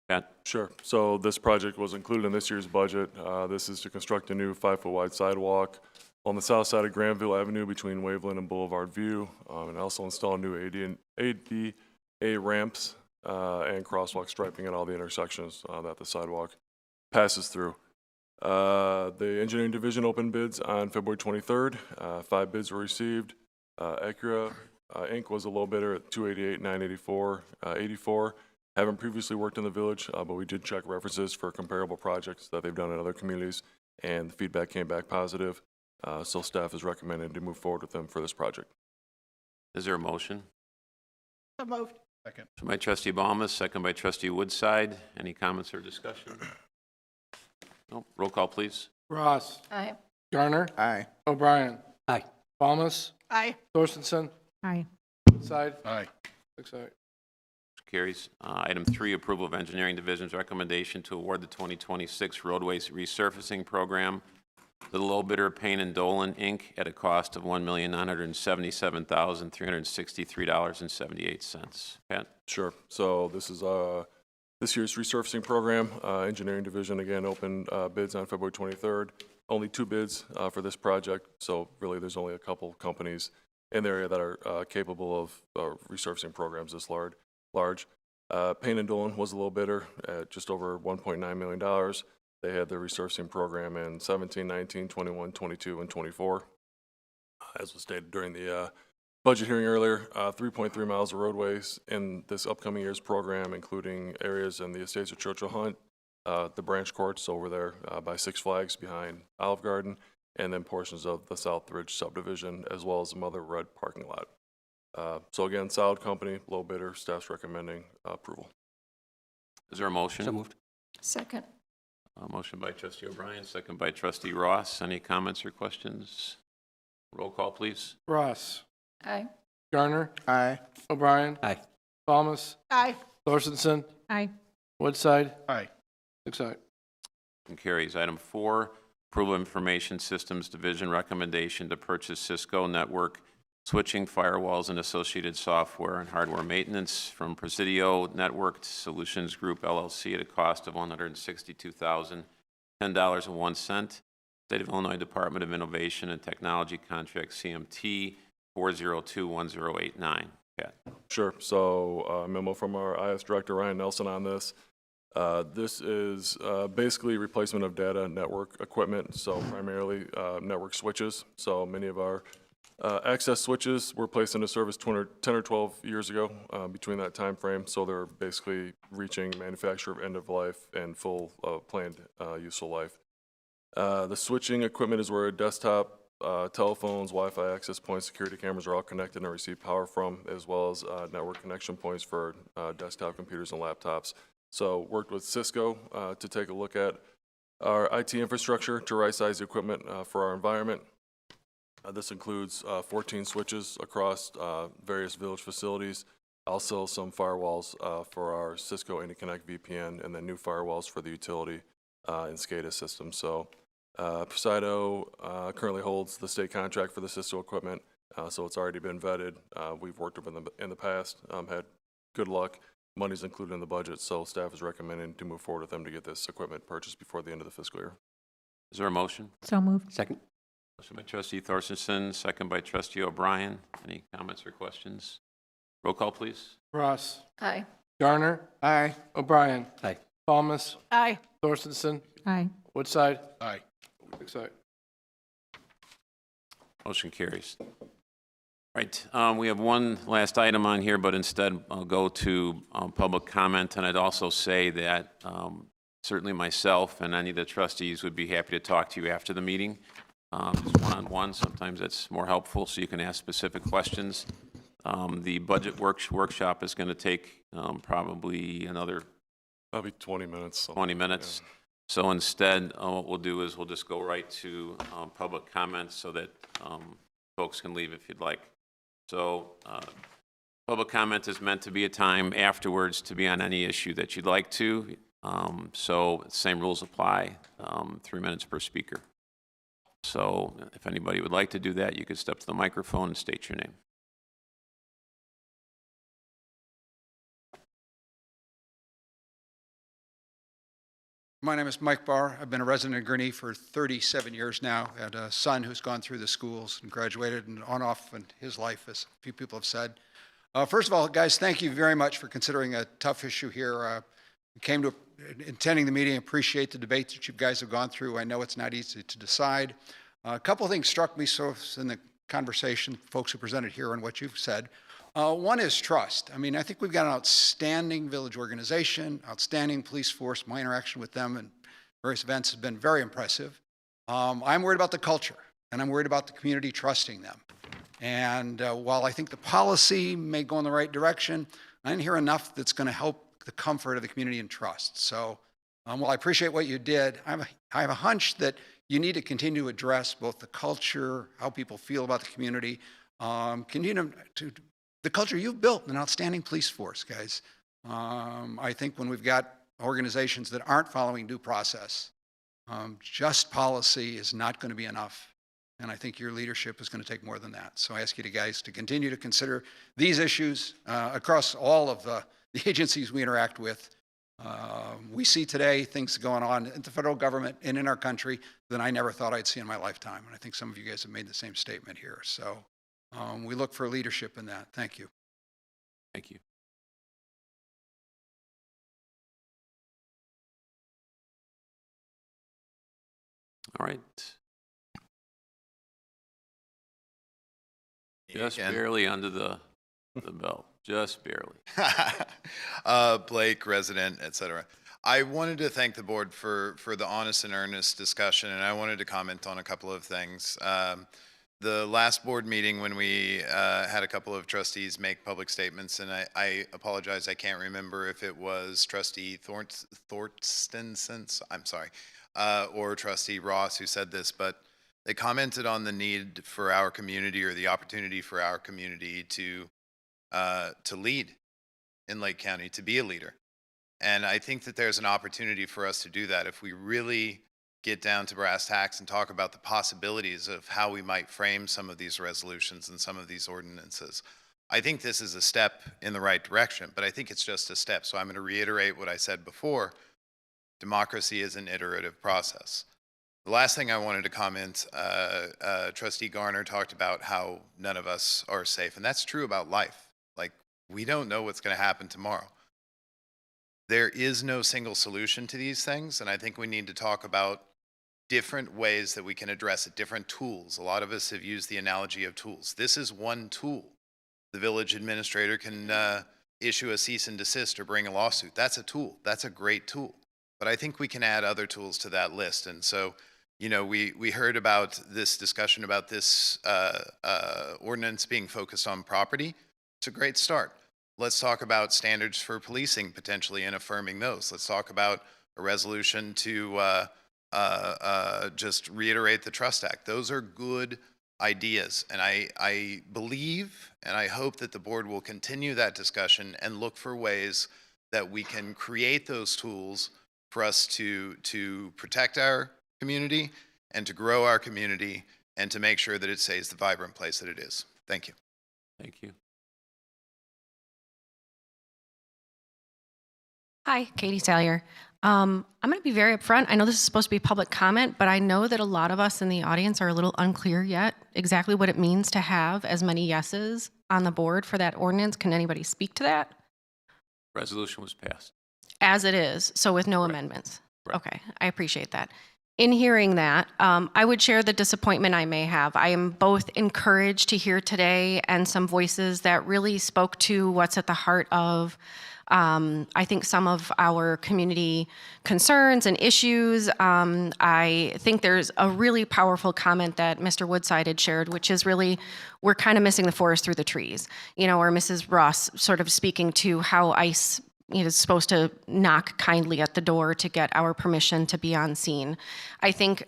S1: Pat?
S14: Sure. So this project was included in this year's budget. This is to construct a new 5-foot wide sidewalk on the south side of Granville Avenue between Waveland and Boulevard View, and also install new ADA ramps and crosswalk striping at all the intersections that the sidewalk passes through. The engineering division opened bids on February 23rd. 5 bids were received. Acura Inc. was a low bidder at $288,984.84. Haven't previously worked in the village, but we did check references for comparable projects that they've done in other communities, and the feedback came back positive. So staff is recommending to move forward with them for this project.
S1: Is there a motion?
S17: So moved.
S5: Second.
S1: So by trustee Balmas, second by trustee Woodside. Any comments or discussion? No. Roll call, please.
S2: Ross.
S17: Aye.
S2: Garner.
S18: Aye.
S2: O'Brien.
S13: Aye.
S2: Thomas.
S17: Aye.
S2: Thorstenson.
S16: Aye.
S2: Woodside.
S5: Aye.
S2: 6 aye.
S1: Carries. Item 3, approval of engineering division's recommendation to award the 2026 roadways resurfacing program to the low bidder Payne and Dolan Inc. at a cost of $1,977,363.78. Pat?
S14: Sure. So this is this year's resurfacing program. Engineering division again opened bids on February 23rd. Only 2 bids for this project. So really, there's only a couple companies in the area that are capable of resurfacing programs this large. Payne and Dolan was a low bidder at just over $1.9 million. They had the resurfacing program in 17, 19, 21, 22, and 24. As was stated during the budget hearing earlier, 3.3 miles of roadways in this upcoming year's program, including areas in the estates of Churchill Hunt, the branch courts over there by Six Flags behind Olive Garden, and then portions of the South Ridge subdivision, as well as the Mother Red parking lot. So again, solid company, low bidder, staff's recommending approval.
S1: Is there a motion?
S13: So moved.
S17: Second.
S1: Motion by trustee O'Brien, second by trustee Ross. Any comments or questions? Roll call, please.
S2: Ross.
S17: Aye.
S2: Garner.
S18: Aye.
S2: O'Brien.
S13: Aye.
S2: Thomas.
S17: Aye.
S2: Thorstenson.
S16: Aye.
S2: Woodside.
S5: Aye.
S2: 6 aye.
S1: And carries. Item 4, approval of Information Systems Division recommendation to purchase Cisco network switching, firewalls, and associated software and hardware maintenance from Presidio Networked Solutions Group, LLC, at a cost of $162,010.01. State of Illinois Department of Innovation and Technology Contract CMT 4021089. Pat?
S14: Sure. So memo from our IS Director, Ryan Nelson, on this. This is basically replacement of data network equipment, so primarily network switches. So many of our Access switches were placed into service 10 or 12 years ago between that time frame, so they're basically reaching manufacturer end of life and full planned useful life. The switching equipment is where desktop telephones, Wi-Fi access points, security cameras are all connected and receive power from, as well as network connection points for desktop computers and laptops. So worked with Cisco to take a look at our IT infrastructure to right-size the equipment for our environment. This includes 14 switches across various village facilities, also some firewalls for our Cisco Interconnect VPN, and then new firewalls for the utility and SCADA system. So Presido currently holds the state contract for the Cisco equipment, so it's already been vetted. We've worked with them in the past, had good luck. Money's included in the budget, so staff is recommending to move forward with them to get this equipment purchased before the end of the fiscal year.
S1: Is there a motion?
S16: So moved.
S13: Second.
S1: Motion by trustee Thorstensen, second by trustee O'Brien. Any comments or questions? Roll call, please.
S2: Ross.
S17: Aye.
S2: Garner.
S18: Aye.
S2: O'Brien.
S13: Aye.
S2: Thomas.
S17: Aye.
S2: Thorstensen.
S16: Aye.
S2: Woodside.
S5: Aye.
S2: Six aye.
S1: Motion carries. Right, we have one last item on here, but instead I'll go to public comment, and I'd also say that certainly myself and any of the trustees would be happy to talk to you after the meeting, just one-on-one. Sometimes that's more helpful, so you can ask specific questions. The budget workshop is going to take probably another
S14: 20 minutes.
S1: 20 minutes.
S14: Yeah.
S1: So instead, what we'll do is we'll just go right to public comments so that folks can leave if you'd like. So public comment is meant to be a time afterwards to be on any issue that you'd like to. So same rules apply, 3 minutes per speaker. So if anybody would like to do that, you could step to the microphone and state your name.
S19: My name is Mike Barr. I've been a resident of Gurnee for 37 years now. I had a son who's gone through the schools and graduated and on off in his life, as a few people have said. First of all, guys, thank you very much for considering a tough issue here. Came to attending the meeting, appreciate the debate that you guys have gone through. I know it's not easy to decide. A couple of things struck me in the conversation, folks who presented here and what you've said. One is trust. I mean, I think we've got an outstanding village organization, outstanding police force. My interaction with them and various events has been very impressive. I'm worried about the culture, and I'm worried about the community trusting them. And while I think the policy may go in the right direction, I didn't hear enough that's going to help the comfort of the community and trust. So while I appreciate what you did, I have a hunch that you need to continue to address both the culture, how people feel about the community, continue to the culture you've built, an outstanding police force, guys. I think when we've got organizations that aren't following due process, just policy is not going to be enough. And I think your leadership is going to take more than that. So I ask you guys to continue to consider these issues across all of the agencies we interact with. We see today things going on in the federal government and in our country that I never thought I'd see in my lifetime. And I think some of you guys have made the same statement here. So we look for leadership in that. Thank you.
S1: Thank you. All right. Just barely under the belt. Just barely.
S12: Blake, resident, et cetera. I wanted to thank the board for the honest and earnest discussion, and I wanted to comment on a couple of things. The last board meeting when we had a couple of trustees make public statements, and I apologize, I can't remember if it was trustee Thorstensen, I'm sorry, or trustee Ross who said this, but they commented on the need for our community or the opportunity for our community to lead in Lake County, to be a leader. And I think that there's an opportunity for us to do that if we really get down to brass tacks and talk about the possibilities of how we might frame some of these resolutions and some of these ordinances. I think this is a step in the right direction, but I think it's just a step. So I'm going to reiterate what I said before. Democracy is an iterative process. The last thing I wanted to comment, Trustee Garner talked about how none of us are safe, and that's true about life. Like, we don't know what's going to happen tomorrow. There is no single solution to these things, and I think we need to talk about different ways that we can address it, different tools. A lot of us have used the analogy of tools. This is one tool. The village administrator can issue a cease and desist or bring a lawsuit. That's a tool. That's a great tool. But I think we can add other tools to that list. And so, you know, we heard about this discussion about this ordinance being focused on property. It's a great start. Let's talk about standards for policing potentially and affirming those. Let's talk about a resolution to just reiterate the Trust Act. Those are good ideas. And I believe and I hope that the board will continue that discussion and look for ways that we can create those tools for us to protect our community and to grow our community and to make sure that it stays the vibrant place that it is. Thank you.
S1: Thank you.
S3: Hi, Katie Salyer. I'm going to be very upfront. I know this is supposed to be public comment, but I know that a lot of us in the audience are a little unclear yet exactly what it means to have as many yeses on the board for that ordinance. Can anybody speak to that?
S1: Resolution was passed.
S3: As it is, so with no amendments.
S1: Right.
S3: Okay, I appreciate that. In hearing that, I would share the disappointment I may have. I am both encouraged to hear today and some voices that really spoke to what's at the heart of I think some of our community concerns and issues. I think there's a really powerful comment that Mr. Woodside had shared, which is really, we're kind of missing the forest through the trees, you know, or Mrs. Ross sort of speaking to how ICE is supposed to knock kindly at the door to get our permission to be on scene. I think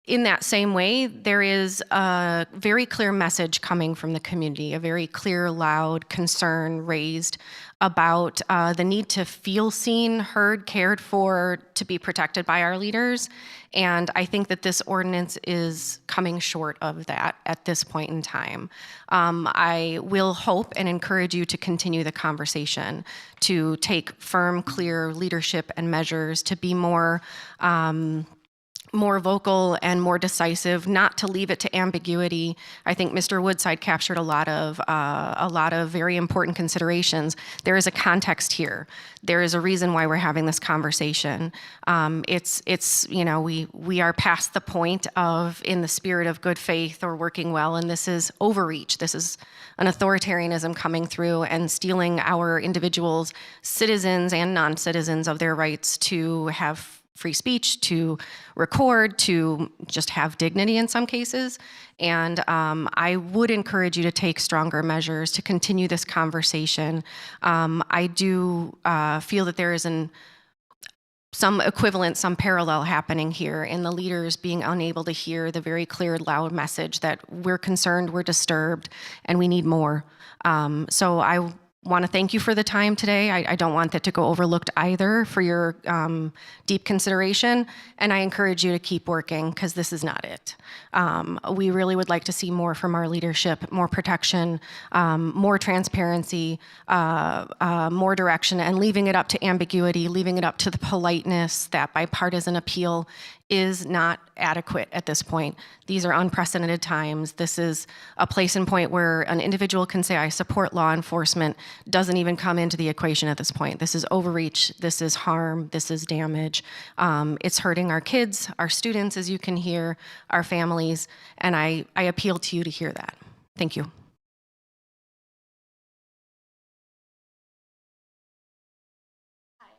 S3: in that same way, there is a very clear message coming from the community, a very clear, loud concern raised about the need to feel seen, heard, cared for, to be protected by our leaders. And I think that this ordinance is coming short of that at this point in time. I will hope and encourage you to continue the conversation, to take firm, clear leadership and measures, to be more vocal and more decisive, not to leave it to ambiguity. I think Mr. Woodside captured a lot of very important considerations. There is a context here. There is a reason why we're having this conversation. It's you know, we are past the point of in the spirit of good faith or working well, and this is overreach. This is an authoritarianism coming through and stealing our individuals, citizens and non-citizens, of their rights to have free speech, to record, to just have dignity in some cases. And I would encourage you to take stronger measures to continue this conversation. I do feel that there is some equivalent, some parallel happening here in the leaders being unable to hear the very clear, loud message that we're concerned, we're disturbed, and we need more. So I want to thank you for the time today. I don't want that to go overlooked either for your deep consideration, and I encourage you to keep working because this is not it. We really would like to see more from our leadership, more protection, more transparency, more direction, and leaving it up to ambiguity, leaving it up to the politeness that bipartisan appeal is not adequate at this point. These are unprecedented times. This is a place and point where an individual can say, I support law enforcement, doesn't even come into the equation at this point. This is overreach, this is harm, this is damage. It's hurting our kids, our students, as you can hear, our families, and I appeal to you to hear that. Thank you.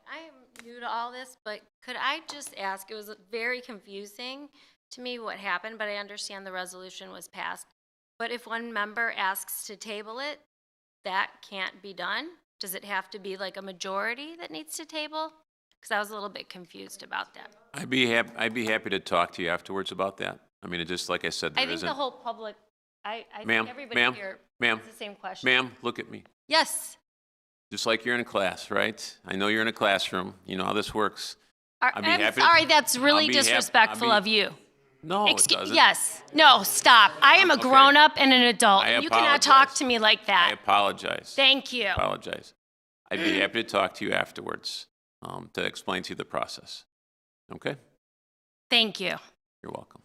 S10: I am new to all this, but could I just ask, it was very confusing to me what happened, but I understand the resolution was passed. But if one member asks to table it, that can't be done? Does it have to be like a majority that needs to table? Because I was a little bit confused about that.
S1: I'd be happy to talk to you afterwards about that. I mean, it just, like I said, there
S10: I think
S1: isn't.
S10: the whole public, I
S1: Ma'am,
S10: think everybody
S1: ma'am,
S10: here
S1: ma'am,
S10: has the same question.
S1: Ma'am, look at me.
S10: Yes.
S1: Just like you're in a class, right? I know you're in a classroom. You know how this works. I'd be
S10: I'm
S1: happy
S10: sorry, that's really
S1: I'll be hap-
S10: disrespectful
S1: I'll
S10: of you.
S1: No, it doesn't.
S10: Yes. No, stop. I am a
S1: Okay.
S10: grown-up and an adult.
S1: I
S10: You cannot talk
S1: apologize.
S10: to me like
S1: I
S10: that.
S1: apologize.
S10: Thank you.
S1: Apologize. I'd be happy to talk to you afterwards to explain to you the process. Okay?
S10: Thank you.
S1: You're welcome.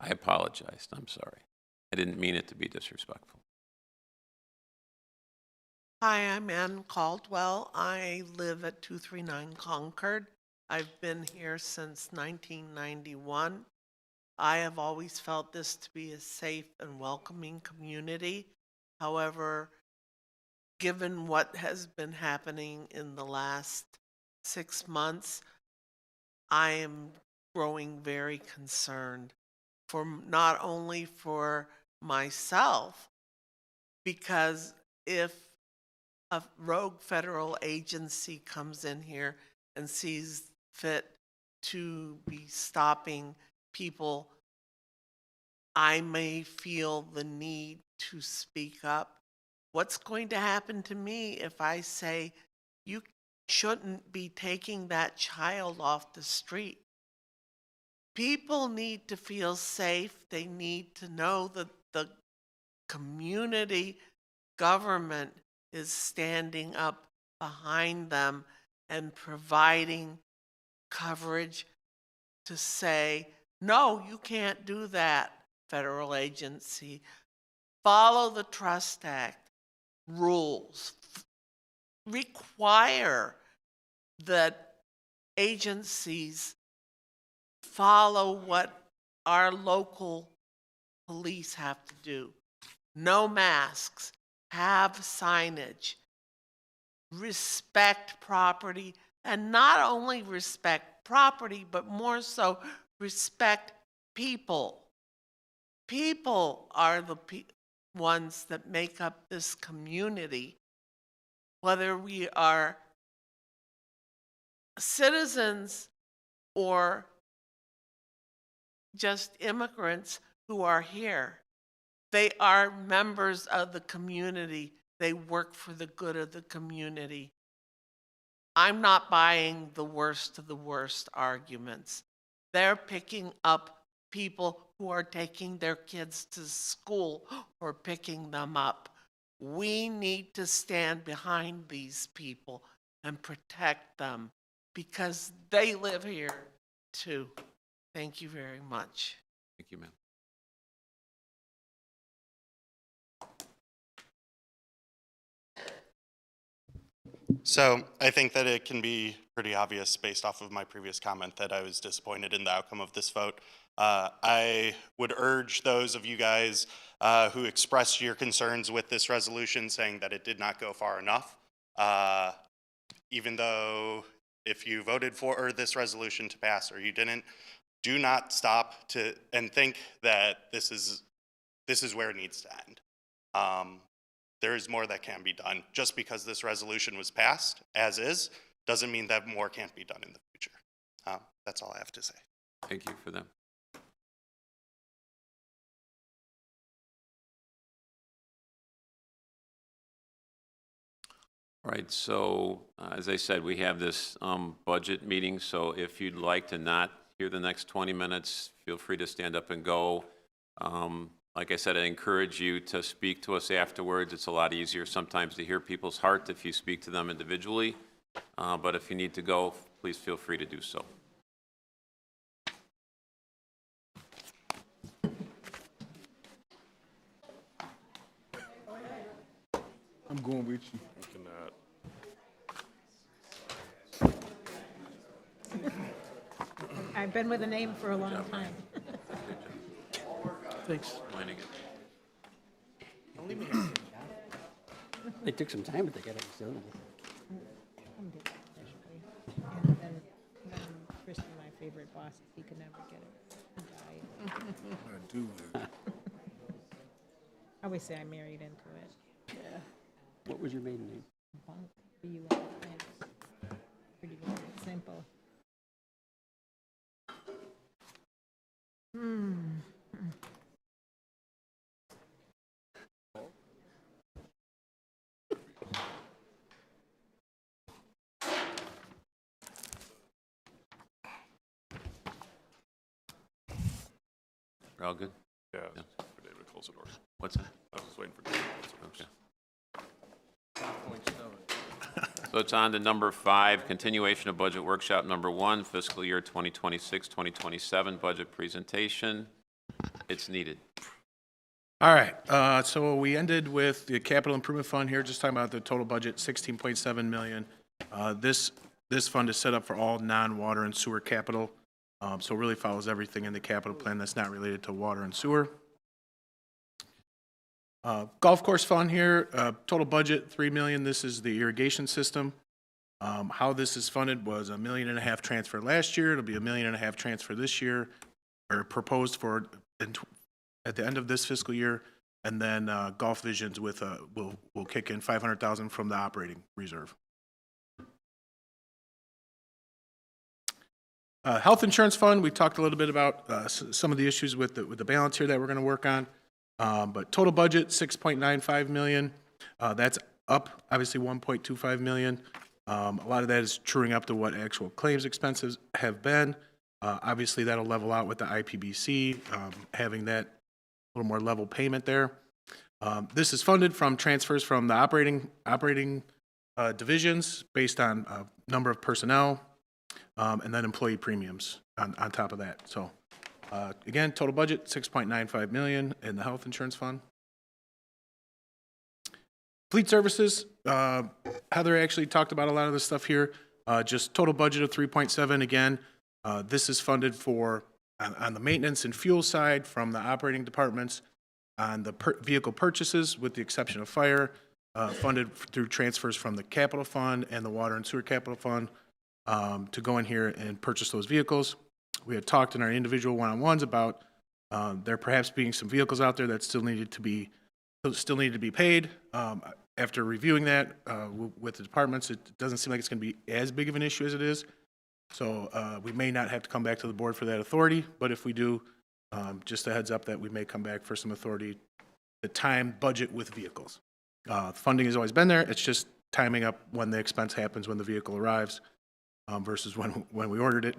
S1: I apologized. I'm sorry. I didn't mean it to be disrespectful.
S20: Hi, I'm Ann Caldwell. I live at 239 Concord. I've been here since 1991. I have always felt this to be a safe and welcoming community. However, given what has been happening in the last 6 months, I am growing very concerned for not only for myself, because if a rogue federal agency comes in here and sees fit to be stopping people, I may feel the need to speak up. What's going to happen to me if I say, you shouldn't be taking that child off the street? People need to feel safe. They need to know that the community government is standing up behind them and providing coverage to say, no, you can't do that, federal agency. Follow the Trust Act rules. Require that agencies follow what our local police have to do. No masks, have signage, respect property, and not only respect property, but more so respect people. People are the ones that make up this community. Whether we are citizens or just immigrants who are here, they are members of the community. They work for the good of the community. I'm not buying the worst of the worst arguments. They're picking up people who are taking their kids to school or picking them up. We need to stand behind these people and protect them because they live here too. Thank you very much.
S1: Thank you, ma'am.
S9: So I think that it can be pretty obvious based off of my previous comment that I was disappointed in the outcome of this vote. I would urge those of you guys who expressed your concerns with this resolution saying that it did not go far enough, even though if you voted for this resolution to pass or you didn't, do not stop to and think that this is where it needs to end. There is more that can be done. Just because this resolution was passed as is, doesn't mean that more can't be done in the future. That's all I have to say.
S1: Thank you for that. All right, so as I said, we have this budget meeting, so if you'd like to not hear the next 20 minutes, feel free to stand up and go. Like I said, I encourage you to speak to us afterwards. It's a lot easier sometimes to hear people's heart if you speak to them individually, but if you need to go, please feel free to do so.
S18: I'm going with you.
S16: I've been with a name for a long time.
S15: Thanks.
S13: They took some time, but they got it done.
S16: And Christy, my favorite boss, he could never get it. He died.
S18: I do.
S16: I always say I married into it. Yeah.
S13: What was your maiden name?
S16: Bunk. B-U-N-K. Pretty good. Simple.
S1: We're all good?
S14: Yeah, for David to close the door.
S1: What's that?
S14: I was just waiting for David to close the door.
S1: So it's on to number 5, continuation of budget workshop number 1, fiscal year 2026-2027 budget presentation. It's needed.
S21: All right, so we ended with the capital improvement fund here, just talking about the total budget, 16.7 million. This fund is set up for all non-water and sewer capital, so it really follows everything in the capital plan that's not related to water and sewer. Golf course fund here, total budget, 3 million. This is the irrigation system. How this is funded was $1.5 million transfer last year. It'll be $1.5 million transfer this year, or proposed for at the end of this fiscal year, and then Golf Visions with will kick in $500,000 from the operating reserve. Health insurance fund. We talked a little bit about some of the issues with the balance here that we're going to work on. But total budget $6.95 million. That's up obviously $1.25 million. A lot of that is truing up to what actual claims expenses have been. Obviously, that'll level out with the IPBC, having that little more level payment there. This is funded from transfers from the operating divisions based on number of personnel, and then employee premiums on top of that. So again, total budget $6.95 million in the health insurance fund. Fleet services, Heather actually talked about a lot of this stuff here. Just total budget of 3.7 again. This is funded for on the maintenance and fuel side from the operating departments, on the vehicle purchases with the exception of fire, funded through transfers from the capital fund and the water and sewer capital fund to go in here and purchase those vehicles. We had talked in our individual one-on-ones about there perhaps being some vehicles out there that still needed to be paid. After reviewing that with the departments, it doesn't seem like it's going to be as big of an issue as it is. So we may not have to come back to the board for that authority, but if we do, just a heads up that we may come back for some authority to time budget with vehicles. Funding has always been there. It's just timing up when the expense happens when the vehicle arrives versus when we ordered it.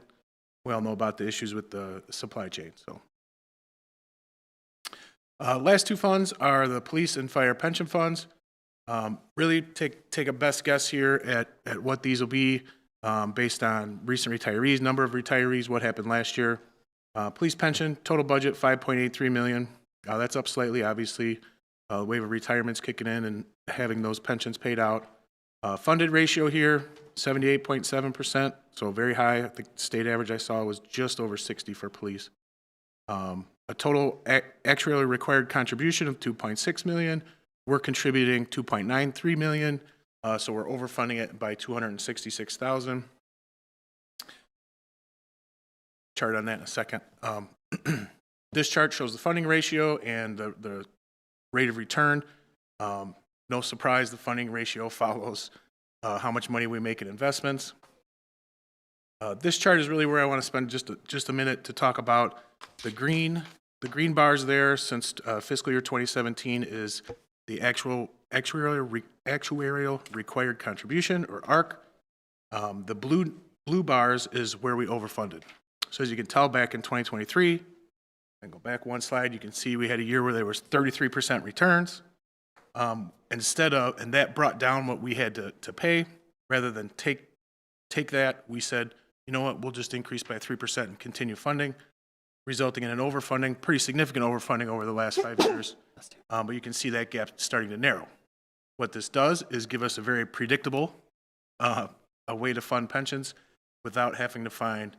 S21: We all know about the issues with the supply chain. So last two funds are the police and fire pension funds. Really take a best guess here at what these will be based on recent retirees, number of retirees, what happened last year. Police pension, total budget $5.83 million. That's up slightly, obviously. Wave of retirement's kicking in and having those pensions paid out. Funded ratio here, 78.7%, so very high. I think the state average I saw was just over 60 for police. A total actuarially required contribution of $2.6 million. We're contributing $2.93 million, so we're overfunding it by $266,000. Chart on that in a second. This chart shows the funding ratio and the rate of return. No surprise, the funding ratio follows how much money we make in investments. This chart is really where I want to spend just a minute to talk about the green bars there since fiscal year 2017 is the actuarial required contribution, or ARC. The blue bars is where we overfunded. So as you can tell, back in 2023, and go back one slide, you can see we had a year where there was 33% returns. And that brought down what we had to pay. Rather than take that, we said, you know what, we'll just increase by 3% and continue funding, resulting in an overfunding, pretty significant overfunding over the last 5 years. But you can see that gap starting to narrow. What this does is give us a very predictable a way to fund pensions without having to find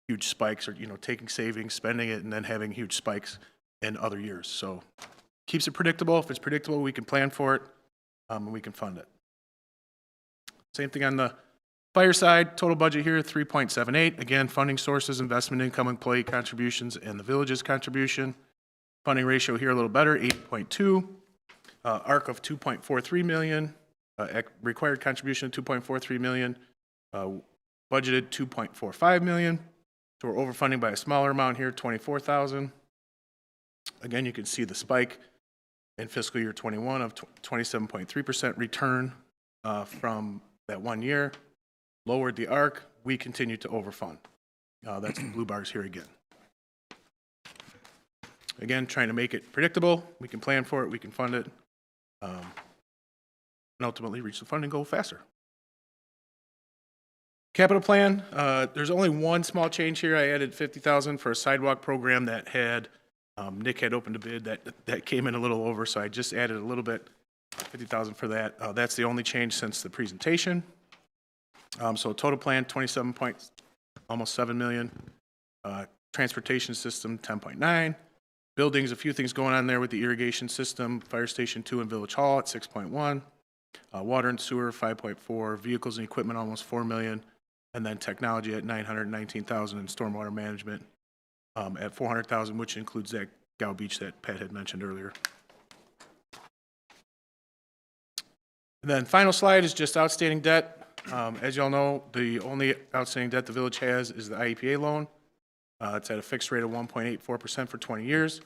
S21: huge spikes or, taking savings, spending it, and then having huge spikes in other years. So keeps it predictable. If it's predictable, we can plan for it, and we can fund it. Same thing on the fire side. Total budget here, 3.78. Again, funding sources, investment income, employee contributions, and the village's contribution. Funding ratio here a little better, 8.2. ARC of 2.43 million. Required contribution of 2.43 million. Budgeted 2.45 million. So we're overfunding by a smaller amount here, 24,000. Again, you can see the spike in fiscal year 21 of 27.3% return from that 1 year. Lowered the ARC, we continue to overfund. That's the blue bars here again. Again, trying to make it predictable. We can plan for it, we can fund it, and ultimately reach the funding goal faster. Capital plan, there's only one small change here. I added $50,000 for a sidewalk program that had Nick had opened a bid that came in a little over, so I just added a little bit, 50,000 for that. That's the only change since the presentation. So total plan, 27 point, almost 7 million. Transportation system, 10.9. Buildings, a few things going on there with the irrigation system, Fire Station 2 and Village Hall at 6.1. Water and sewer, 5.4. Vehicles and equipment, almost 4 million. And then technology at 919,000 and stormwater management at 400,000, which includes that Gow Beach that Pat had mentioned earlier. And then final slide is just outstanding debt. As you all know, the only outstanding debt the village has is the IEPA loan. It's at a fixed rate of 1.84% for 20 years.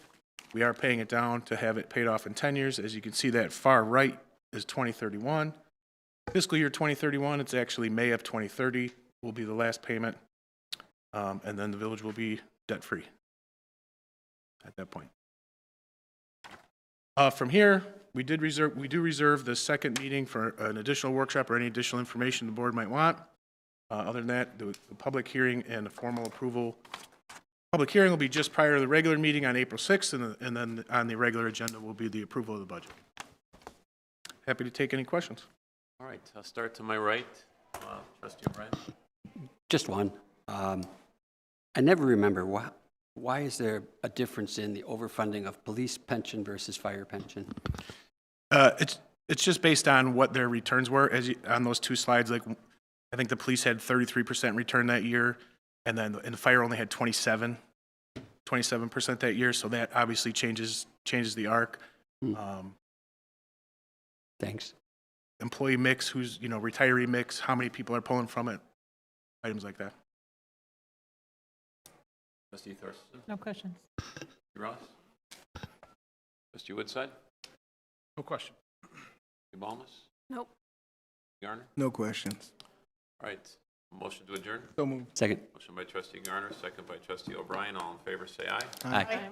S21: We are paying it down to have it paid off in 10 years. As you can see, that far right is 2031. Fiscal year 2031, it's actually May of 2030 will be the last payment. And then the village will be debt-free at that point. From here, we do reserve the second meeting for an additional workshop or any additional information the board might want. Other than that, the public hearing and the formal approval. Public hearing will be just prior to the regular meeting on April 6th, and then on the regular agenda will be the approval of the budget. Happy to take any questions.
S1: All right, I'll start to my right. Trustee O'Brien.
S13: Just one. I never remember, why is there a difference in the overfunding of police pension versus fire pension?
S21: It's just based on what their returns were. On those two slides, like I think the police had 33% return that year, and then the fire only had 27% that year. So that obviously changes the arc.
S13: Thanks.
S21: Employee mix, retiree mix, how many people are pulling from it, items like that.
S1: Trustee Thurston.
S16: No questions.
S1: Trustee Ross. Trustee Woodside.
S18: No question.
S1: Trustee Balmas.
S10: Nope.
S1: Garner.
S18: No questions.
S1: All right, motion to adjourn.
S18: So moved.
S13: Second.
S1: Motion by Trustee Garner, second by Trustee O'Brien. All in favor, say aye.
S13: Aye.